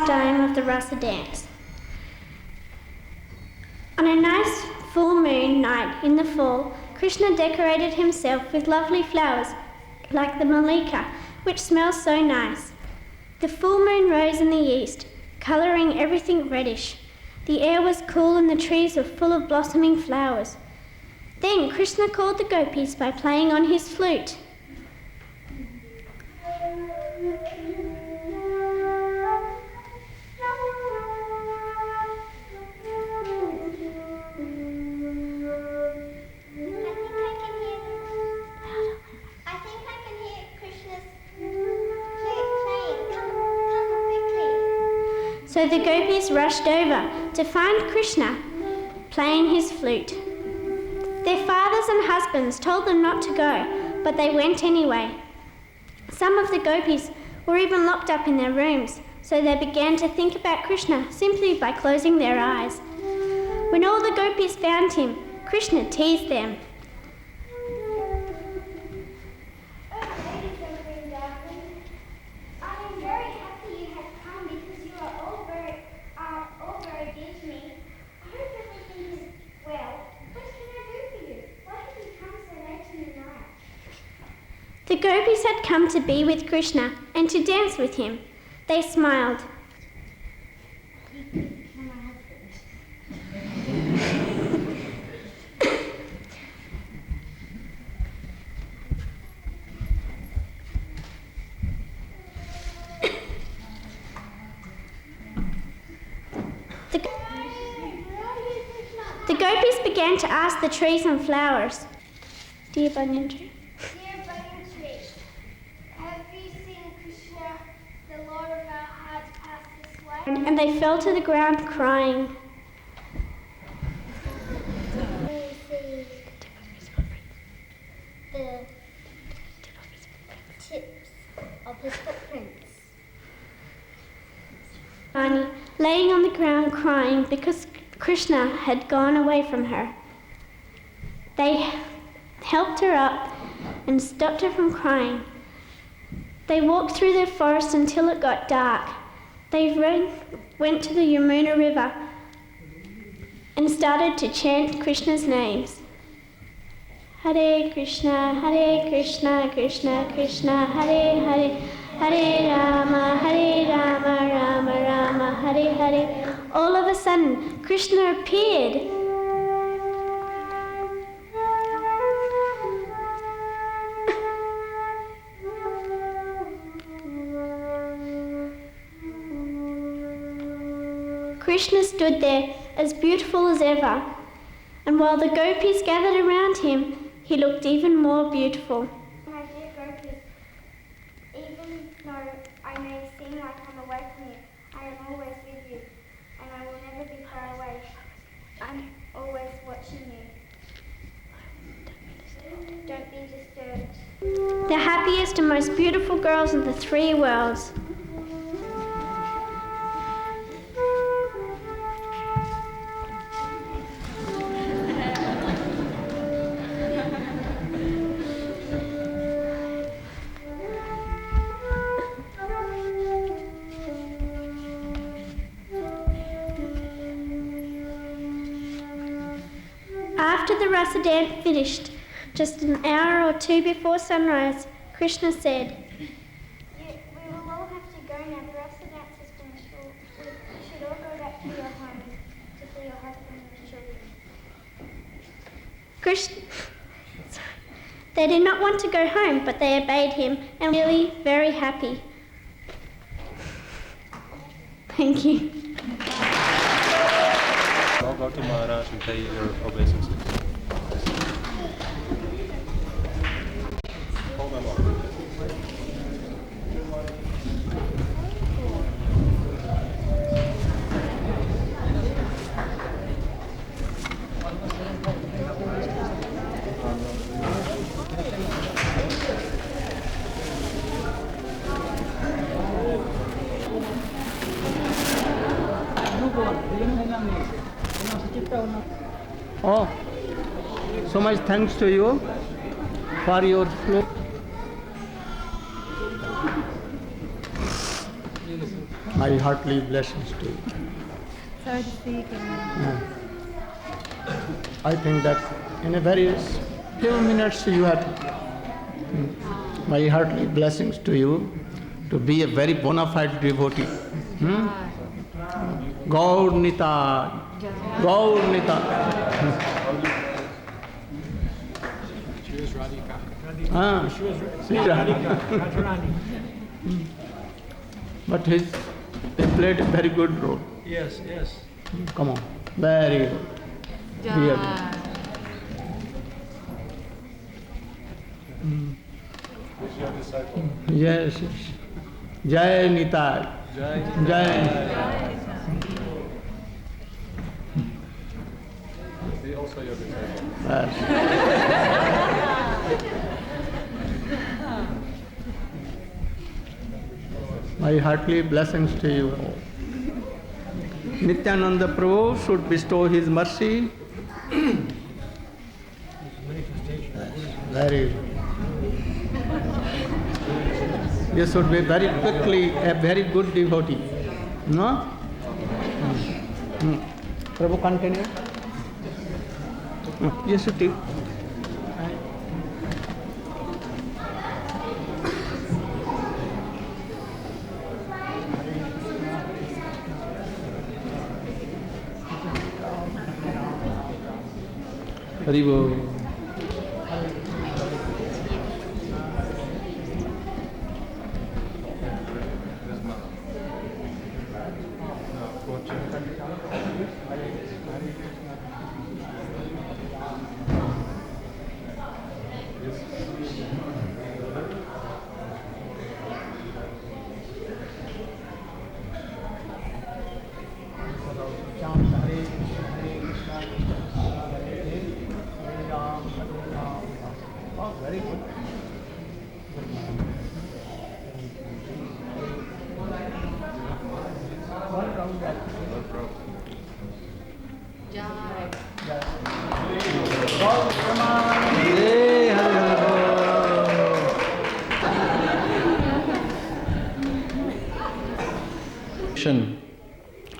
Time of the Rasa dance. On a nice full moon night in the fall, Krishna decorated himself with lovely flowers like the malika, which smells so nice. The full moon rose in the east, colouring everything reddish. The air was cool and the trees were full of blossoming flowers. Then Krishna called the gopis by playing on his flute. So the gopis rushed over to find Krishna playing his flute. Their fathers and husbands told them not to go, but they went anyway. Some of the gopis were even locked up in their rooms, so they began to think about Krishna simply by closing their eyes. When all the gopis found him, Krishna teased them. The gopis had come to be with Krishna and to dance with him. They smiled. The gopis began to ask the trees and flowers, "Dear banyan tree, and they fell to the ground crying. The tips of his footprints. Rani, laying on the ground crying because Krishna had gone away from her. They helped her up and stopped her from crying. They walked through the forest until it got dark. They went to the Yamuna River and started to chant Krishna's names. Hare Krishna, Krishna Krishna, Hare Hare, Hare Rama, Rama Rama, Hare Hare. All of a sudden, Krishna appeared. Krishna stood there as beautiful as ever, and while the gopis gathered around him, he looked even more beautiful. My dear gopis, even though I may seem like I'm away from you, I am always with you, and I will never be far away. I'm always watching you. Don't be disturbed. The happiest and most beautiful girls in the three worlds. After the rasa dance finished, just an hour or two before sunrise, Krishna said, We will all have to go now. The rasa dance has finished. You should all go back to your home to see your husband and children. They did not want to go home, but they obeyed him and were really very happy. Thank you. I'll go to Maharaja and pay your obeisances. Hold on. Oh, so much thanks to you for your flute. My heartily blessings to you. I think that in a very few minutes you have my heartily blessings to you to be a very bona fide devotee. Gaur Nita, Gaur Nita. She was Radhika. Radhika. But they played a very good role. Yes, yes. Come on, very good. Really. Who's your disciple? Yes, yes. Jai Nitai. Jai. Jai. My heartily blessings to you all. Nityananda Prabhu should bestow his mercy. Very. You should be very quickly a very good devotee. No? Prabhu, continue. You should take. Haribo. Very good.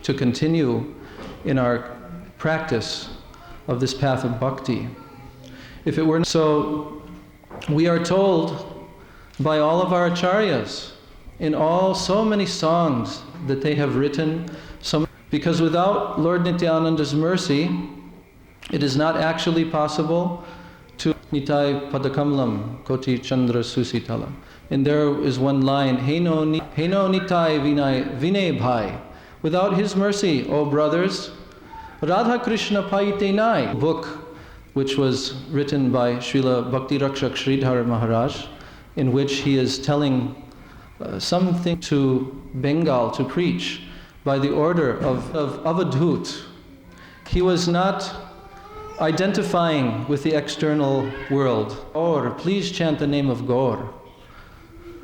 To continue in our practice of this path of bhakti. If it were so, we are told by all of our acharyas in so many songs that they have written, because without Lord Nityananda's mercy, it is not actually possible to Nitai Padakamlam Koti Chandra Susitala. And there is one line, Heno Nitai Vinay Bhai. Without his mercy, O brothers, Radha Krishna Paite Nai, book which was written by Srila Bhakti Rakshak Sridhar Maharaj, in which he is telling something to Bengal to preach by the order of Avadhut. He was not identifying with the external world. Gaur, please chant the name of Gaur.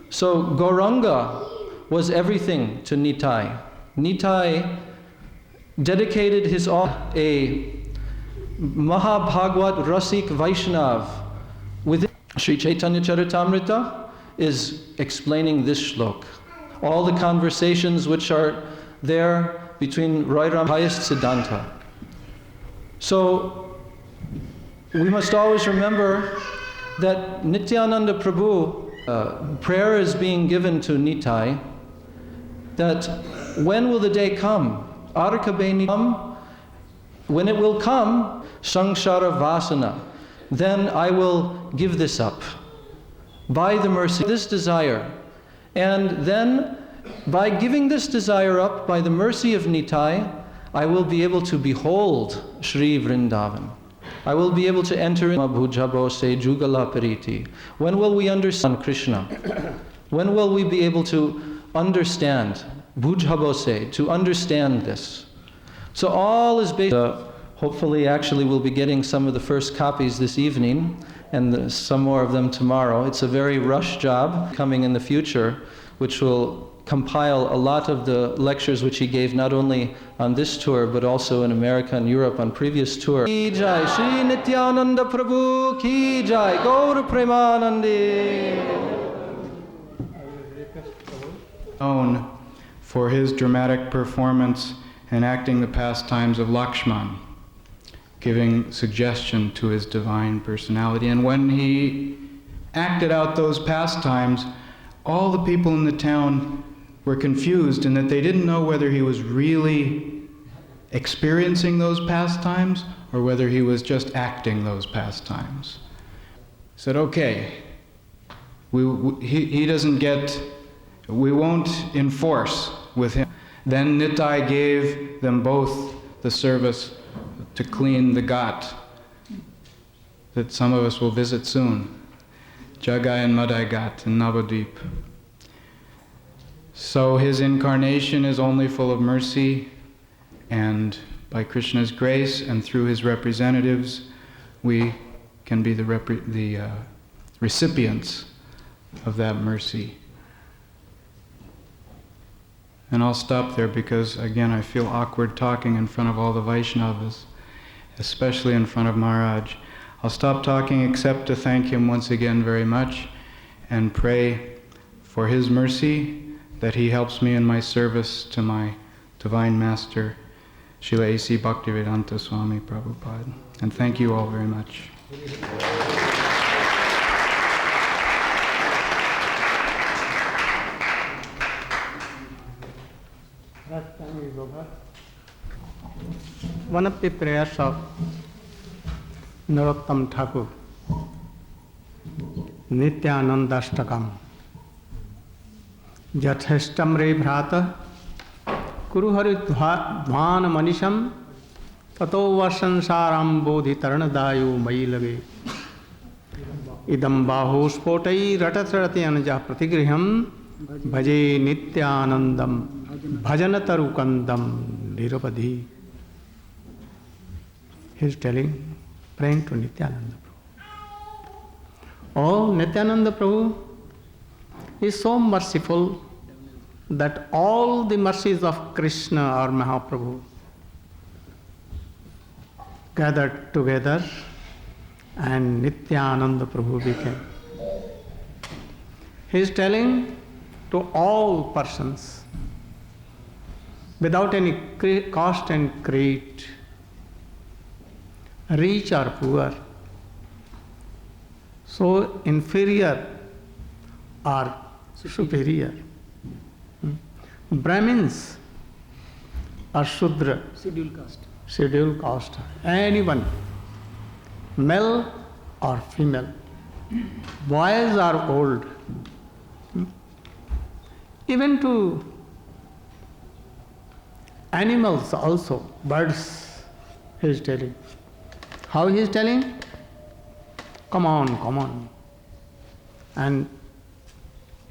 So Gauranga was everything to Nitai. Nitai dedicated his all, a Mahabhagwat Rasik Vaishnav within Sri Chaitanya Charitamrita is explaining this shlok. All the conversations which are there between Roy Ram, highest Siddhanta. So we must always remember that Nityananda Prabhu, prayer is being given to Nitai, that when will the day come? Arkabeni come? When it will come, Samsara Vasana, then I will give this up by the mercy of this desire. And then by giving this desire up, by the mercy of Nitai, I will be able to behold Sri Vrindavan. I will be able to enter in Bhujabo se Jugala Pariti. When will we understand Krishna? When will we be able to understand Bhujabo se, to understand this? So all is based, hopefully actually we'll be getting some of the first copies this evening and some more of them tomorrow. It's a very rush job coming in the future, which will compile a lot of the lectures which he gave not only on this tour but also in America and Europe on previous tours. Ki Jai Shri Nityananda Prabhu Ki Jai Gaur Premanandi. Known for his dramatic performance enacting the pastimes of Lakshman, giving suggestion to his divine personality. And when he acted out those pastimes, all the people in the town were confused in that they didn't know whether he was really experiencing those pastimes or whether he was just acting those pastimes. Said, okay, he doesn't get, we won't enforce with him. Then Nitai gave them both the service to clean the ghat that some of us will visit soon, Jagai and Madai Ghat in Navadvip. So his incarnation is only full of mercy, and by Krishna's grace and through his representatives, we can be the recipients of that mercy. And I'll stop there because, again, I feel awkward talking in front of all the Vaishnavas, especially in front of Maharaj. I'll stop talking except to thank him once again very much and pray for his mercy, that he helps me in my service to my Divine Master, Srila A.C. Bhaktivedanta Swami Prabhupada. And thank you all very much. That time is over. One of the prayers of Narottam Thakur, Nityanandashtakam, Yatheshtam re bhrata, Kuruhari dhvana manisham, Tato vasansaram bodhi taranadayu mai lage. Idam baho spotai ratatrati anajah pratigriham, Bhaje nityanandam, bhajanataru nirabadhi. He is praying to Nityananda Prabhu. Oh, Nityananda Prabhu is so merciful that all the mercies of Krishna or Mahaprabhu gathered together and Nityananda Prabhu became. He is telling to all persons without any cost and creed, rich or poor, so inferior or superior, Brahmins or Shudra, scheduled caste, anyone, male or female, boys or old, even to animals also, birds, he is telling. How he is telling? Come on, come on. And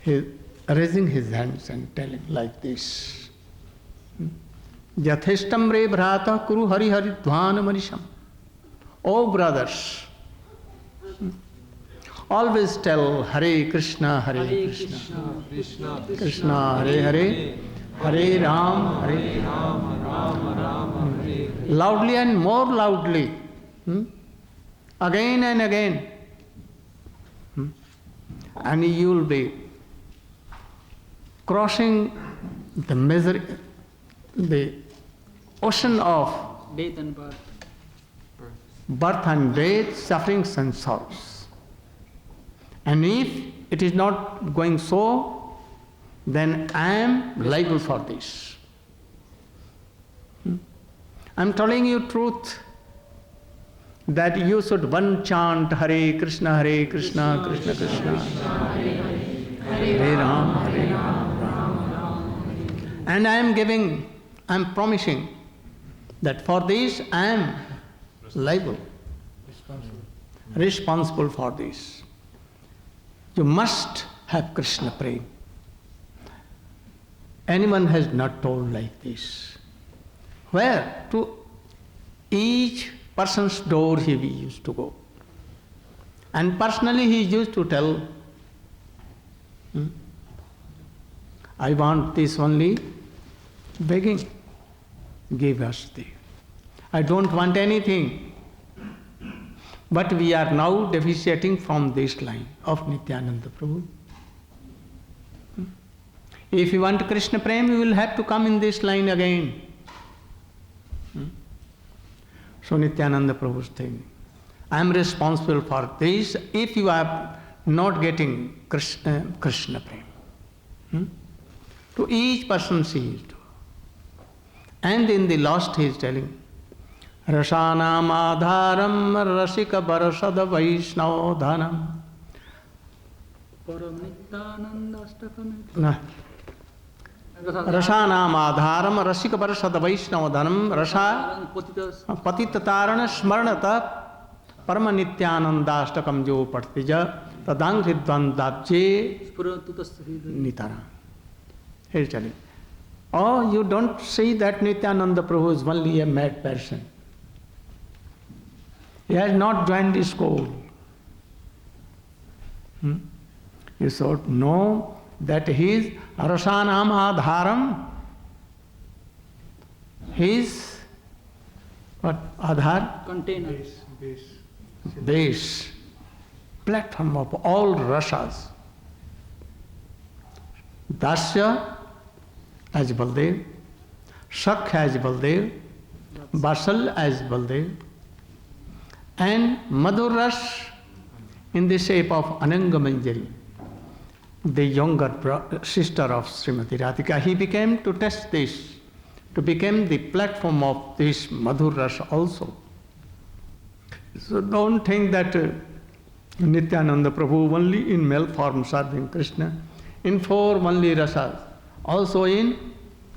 he raising his hands and telling like this. Yatheshtam re bhrata kuru hari hari dhvana manisham. Oh brothers, always tell Hare Krishna, Hare Krishna, Krishna Hare Hare, Hare Ram, Hare Ram, loudly and more loudly, again and again, and you will be crossing the ocean of death and birth and death, sufferings and sorrows. And if it is not going so, then I am liable for this. I am telling you truth, that you should one chant Hare Krishna, Hare Krishna, Krishna Krishna, Hare Ram, Hare Ram. And I am promising that for this I am liable, responsible for this. You must have Krishna praying. Anyone has not told like this. Where? To each person's door he used to go. And personally he used to tell, I want this only, begging, give us this. I don't want anything. But we are now deviating from this line of Nityananda Prabhu. If you want Krishna Prem, you will have to come in this line again. So Nityananda Prabhu is saying, I am responsible for this if you are not getting Krishna Prem. To each person he is doing. And in the last he is telling, Rasanam adharam rasika barasada vaishnava dhanam. Rasanam adharam rasika barasada vaishnava dhanam rasa patitatarana smaranata parama nityanandashtakam jo partija tadang hridvandabje nitara. He is telling, oh, you don't see that Nityananda Prabhu is only a mad person. He has not joined the school. You should know that he is Rasanam Adharam. He is what? Adhar? Container. Base. Platform of all rasas. Dasya as Baldev, Shakya as Baldev, Basal as Baldev, and Madhur Ras in the shape of Ananga Manjari, the younger sister of Srimati Radhika. He became to test this, to become the platform of this Madhur Ras also. So don't think that Nityananda Prabhu only in male form serving Krishna, in 4 only rasas, also in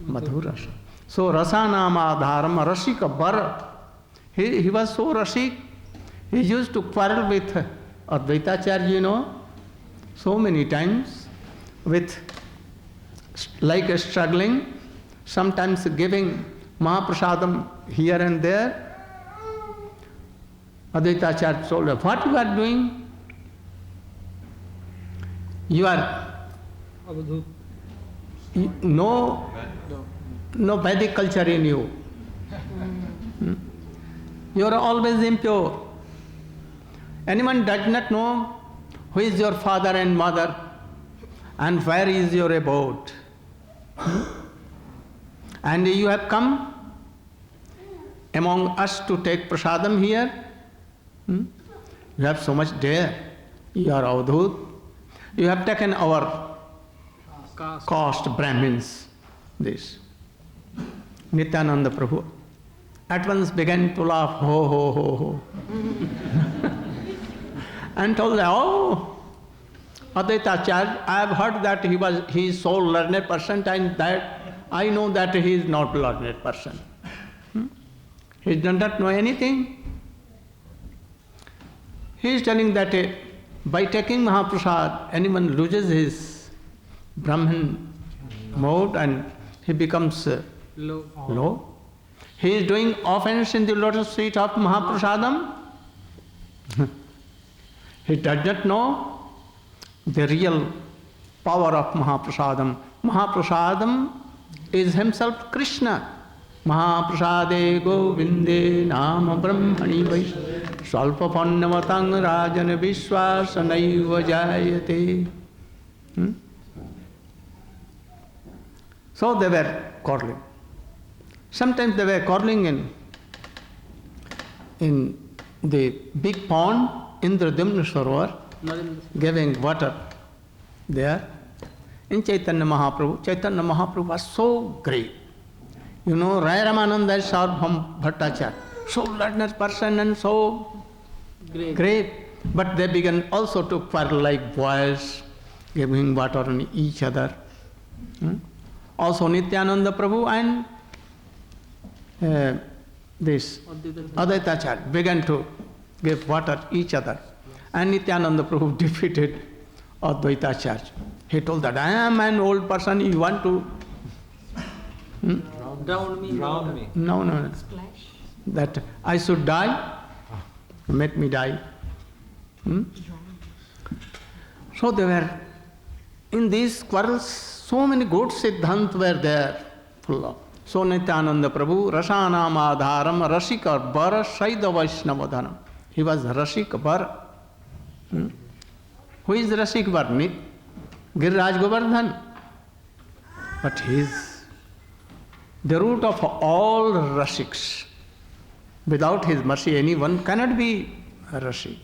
Madhur Rasa. So Rasanama Adharam, Rasika Bar. He was so rasik, he used to quarrel with Advaitacharya, you know, so many times, with like struggling, sometimes giving Mahaprasadam here and there. Advaitacharya told her, what you are doing? You are no Vedic culture in you. You are always impure. Anyone does not know who is your father and mother and where is your abode. And you have come among us to take prasadam here. You have so much dare. You are Avadhut. You have taken our caste Brahmins. This. Nityananda Prabhu at once began to laugh, ho, ho, ho, ho. And told them, oh, Advaitacharya, I have heard that he is so learned person, and that I know that he is not learned person. He does not know anything. He is telling that by taking Mahaprasad, anyone loses his Brahman mode and he becomes low. He is doing offense in the lotus feet of Mahaprasadam. He does not know the real power of Mahaprasadam. Mahaprasadam is himself Krishna. Mahaprasade Govinde Nama Brahmani Vaishya Svalpa Pannamatang Rajan Vishwasanaiva Jayate. So they were quarreling. Sometimes they were quarreling in the big pond, Indradimna Sarovar, giving water there. In Chaitanya Mahaprabhu was so great. You know, Raya Ramananda Sarvabhauma Bhattacharya, so learned person and so great. But they began also to quarrel like boys, giving water on each other. Also Nityananda Prabhu and this Advaitacharya began to give water each other. And Nityananda Prabhu defeated Advaitacharya. He told that, I am an old person, you want to drown me. No. That I should die, make me die. So they were, in these quarrels, so many good siddhant were there, full of. So Nityananda Prabhu, Rasanam Adharam, Rasika Bar, Saida Vaishnavadhanam. He was Rasika Bar. Who is Rasika Bar? Giriraj Govardhan. But he is the root of all Rasiks. Without his mercy, anyone cannot be a Rasik.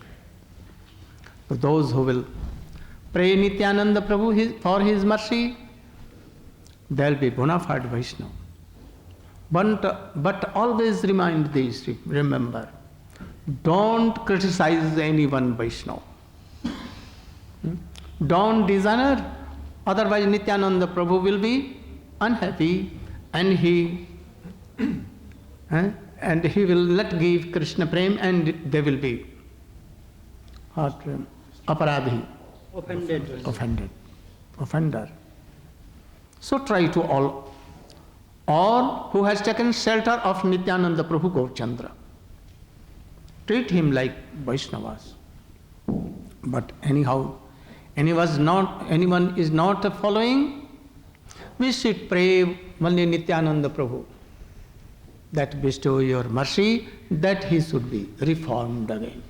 So those who will pray Nityananda Prabhu for his mercy, they will be bona fide Vaishnava. But always remind these, remember, don't criticize anyone Vaishnava. Don't dishonor, otherwise Nityananda Prabhu will be unhappy and he will not give Krishna prem and they will be aparadhi, offender. So try to all, or who has taken shelter of Nityananda Prabhu Gaurchandra, treat him like Vaishnavas. But anyhow, anyone is not following, we should pray only Nityananda Prabhu that bestow your mercy, that he should be reformed again.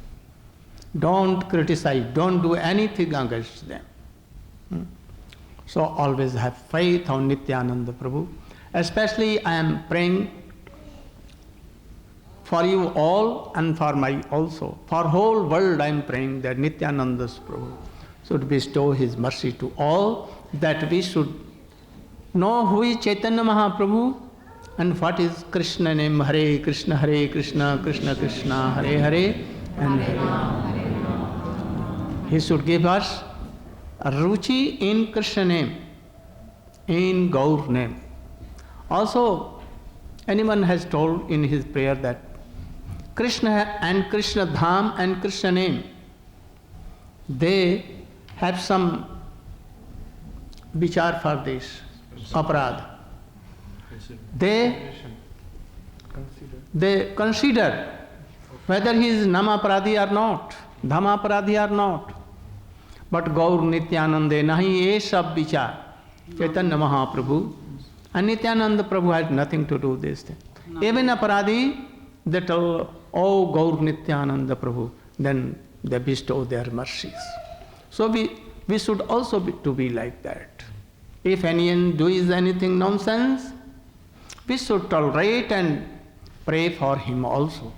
Don't criticize, don't do anything against them. So always have faith on Nityananda Prabhu. Especially I am praying for you all and for my also. For whole world I am praying that Nityananda Prabhu should bestow his mercy to all, that we should know who is Chaitanya Mahaprabhu and what is Krishna name, Hare Krishna, Krishna Krishna, Hare Hare, and Hare Rama. He should give us a ruchi in Krishna name, in Gaur name. Also, anyone has told in his prayer that Krishna and Krishna Dham and Krishna name, they have some vichar for this, aparad. They consider whether he is namaparadi or not, dhamaparadi or not. But Gaur Nityanande nahi ye sab vichar, Chaitanya Mahaprabhu. And Nityananda Prabhu has nothing to do with this thing. Even aparadi, they tell, oh Gaur Nityananda Prabhu, then they bestow their mercies. So we should also be like that. If anyone does anything nonsense, we should tolerate and pray for him also.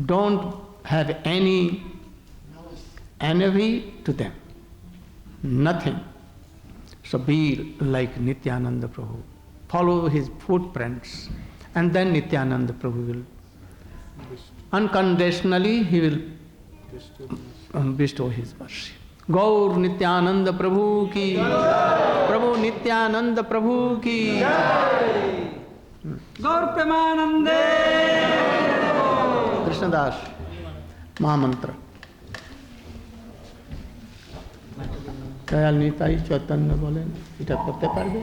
Don't have any envy to them. Nothing. So be like Nityananda Prabhu. Follow his footprints, and then Nityananda Prabhu will unconditionally he will bestow his mercy. Gaur Nityananda Prabhu ki, Prabhu Nityananda Prabhu ki. Gaur Premanande. Krishnadas, Mahamantra. Dayal Nitai Chaitanya বলেন, এটা করতে পারবে?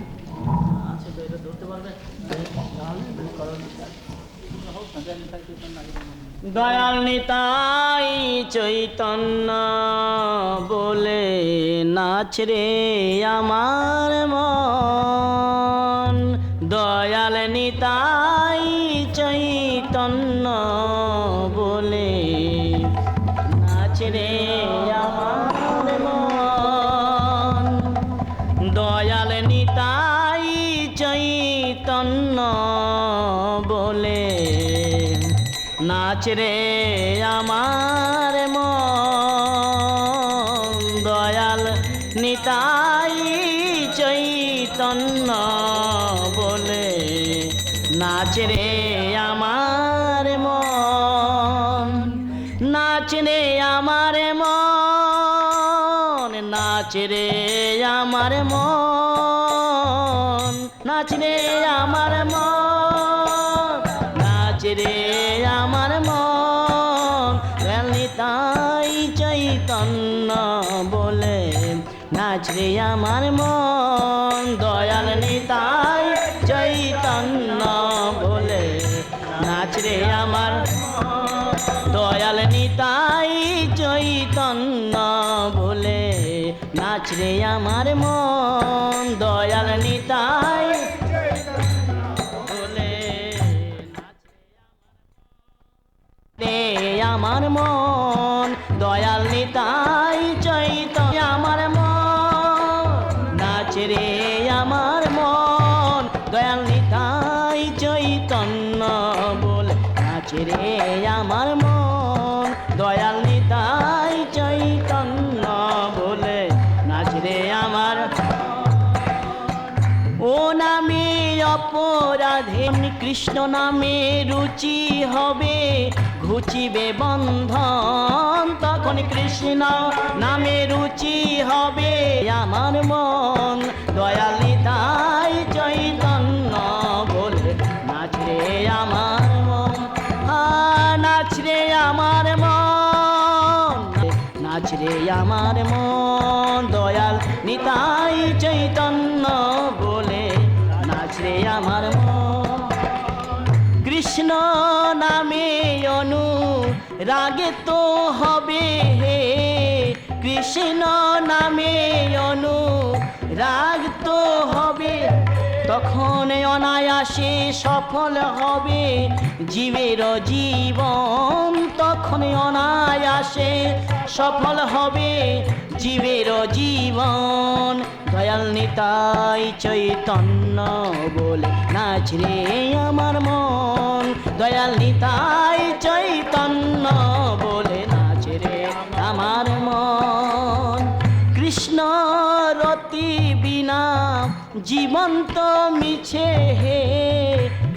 দয়াল নিতাই চৈতন্য বলে নাচ রে আমার মন, দয়াল নিতাই চৈতন্য বলে নাচ রে আমার মন, দয়াল নিতাই চৈতন্য বলে নাচ রে আমার মন, দয়াল নিতাই চৈতন্য বলে নাচ রে আমার মন, নাচ রে আমার মন, নাচ রে আমার মন, নাচ রে আমার মন, নাচ রে আমার মন, দয়াল নিতাই চৈতন্য বলে নাচ রে আমার মন, দয়াল নিতাই চৈতন্য বলে নাচ রে আমার, দয়াল নিতাই চৈতন্য বলে নাচ রে আমার মন, দয়াল নিতাই বলে রে আমার মন, দয়াল নিতাই চৈতন্য আমার মন, নাচ রে আমার মন, দয়াল নিতাই চৈতন্য বলে নাচ রে আমার মন, দয়াল নিতাই চৈতন্য বলে নাচ রে আমার, ও নামে অপরাধে কৃষ্ণ নামে রুচি হবে, ঘুচিবে বন্ধন, তখন কৃষ্ণ নামে রুচি হবে আমার মন, দয়াল নিতাই চৈতন্য বলে নাচ রে আমার মন, নাচ রে আমার মন, নাচ রে আমার মন, দয়াল নিতাই চৈতন্য বলে নাচ রে আমার মন, কৃষ্ণ নামে অনুরাগে তো হবে হে, কৃষ্ণ নামে অনুরাগ তো হবে, তখন অনায়াসে সফল হবে জীবের জীবন, তখন অনায়াসে সফল হবে জীবের জীবন। দয়াল নিতাই চৈতন্য বলে নাচ রে আমার মন, দয়াল নিতাই চৈতন্য বলে নাচ রে আমার মন। কৃষ্ণ রতি বিনা জীবন তো মিছে হে,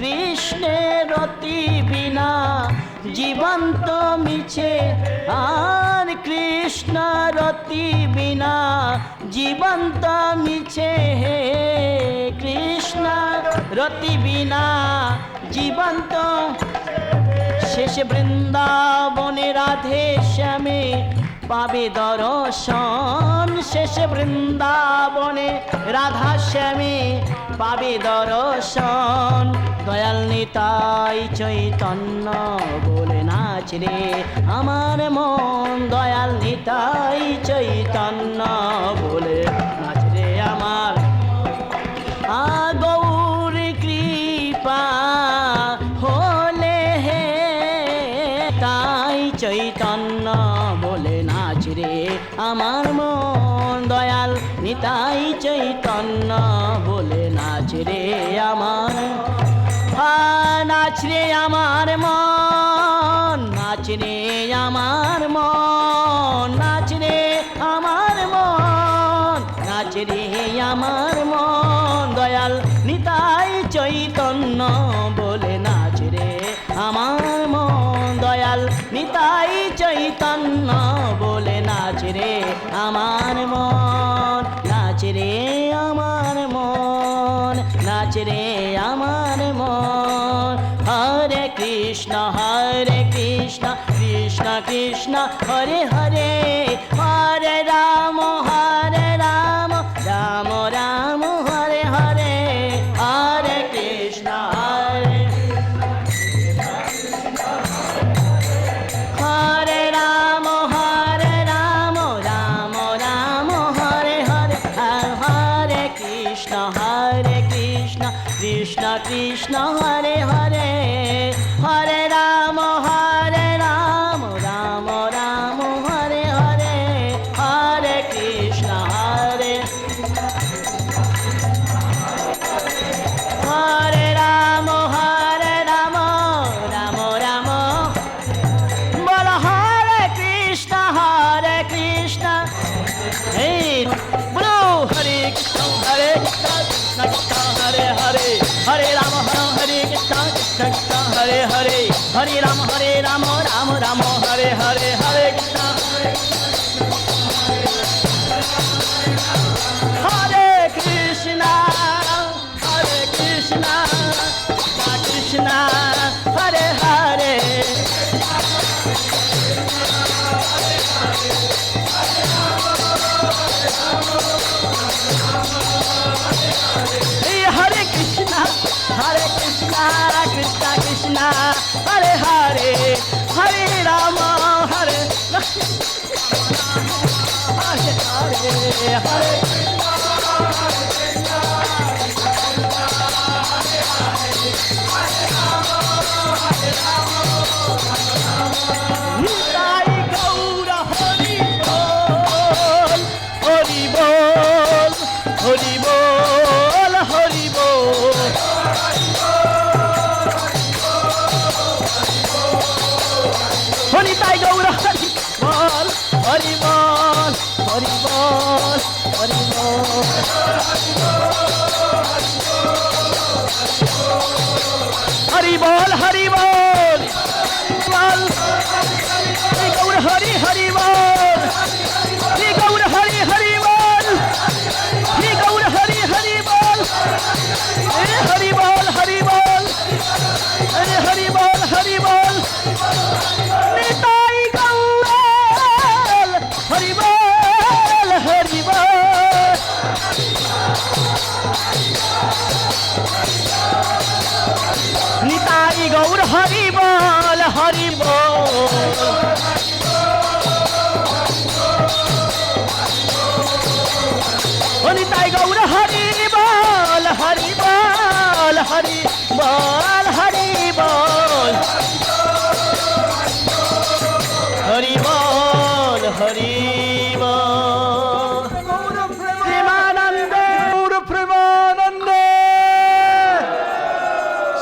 কৃষ্ণের রতি বিনা জীবন তো মিছে, আর কৃষ্ণ রতি বিনা জীবন তো মিছে হে, কৃষ্ণ রতি বিনা জীবন তো। শেষে বৃন্দাবনে রাধে শ্যামে পাবে দর্শন, শেষে বৃন্দাবনে রাধা শ্যামে পাবে দর্শন। দয়াল নিতাই চৈতন্য বলে নাচ রে আমার মন, দয়াল নিতাই চৈতন্য বলে নাচ রে আমার। গৌর কৃপা হলে হে, তাই চৈতন্য বলে নাচ রে আমার মন, দয়াল নিতাই চৈতন্য বলে নাচ রে আমার। নাচ রে আমার মন, নাচ রে আমার মন, নাচ রে আমার মন, নাচ রে আমার মন, দয়াল নিতাই চৈতন্য বলে নাচ রে আমার মন, দয়াল নিতাই চৈতন্য বলে নাচ রে আমার মন, নাচ রে আমার মন, নাচ রে আমার মন। হরে কৃষ্ণ কৃষ্ণ কৃষ্ণ হরে হরে, হরে রাম রাম রাম হরে হরে, হরে কৃষ্ণ হরে রাম রাম রাম হরে হরে, হরে কৃষ্ণ কৃষ্ণ কৃষ্ণ হরে হরে, হরে রাম রাম রাম হরে হরে, হরে কৃষ্ণ হরে রাম রাম রাম বল হরে কৃষ্ণ হে বলো হরে কৃষ্ণ কৃষ্ণ কৃষ্ণ হরে হরে, হরে রাম হরে কৃষ্ণ কৃষ্ণ কৃষ্ণ হরে হরে, হরে রাম রাম রাম হরে হরে, হরে কৃষ্ণ হরে কৃষ্ণ কৃষ্ণ কৃষ্ণ হরে হরে, হরে কৃষ্ণ কৃষ্ণ কৃষ্ণ হরে হরে, হরে রাম হরে হরে হরে নিতাই গৌর হরি বল, হরি বল, হরি বল, হরি বল। নিতাই গৌর হরি বল, হরি বল, হরি বল, হরি বল। হরি বল, হরি বল, বল হরি গৌর হরি হরি বল, হরি গৌর হরি হরি বল, হরি গৌর হরি হরি বল, হরি বল, হরি বল, হরি বল, হরি বল। নিতাই গৌর হরি বল, হরি বল। নিতাই গৌর निताई गौर हरि बोल हरि बोल हरि बोल हरि बोल हरि बोल हरि बोल प्रेमानंदे गौर प्रेमानंदे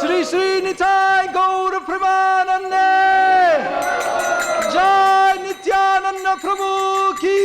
श्री श्री निताई गौर प्रेमानंदे जय नित्यानंद प्रभु की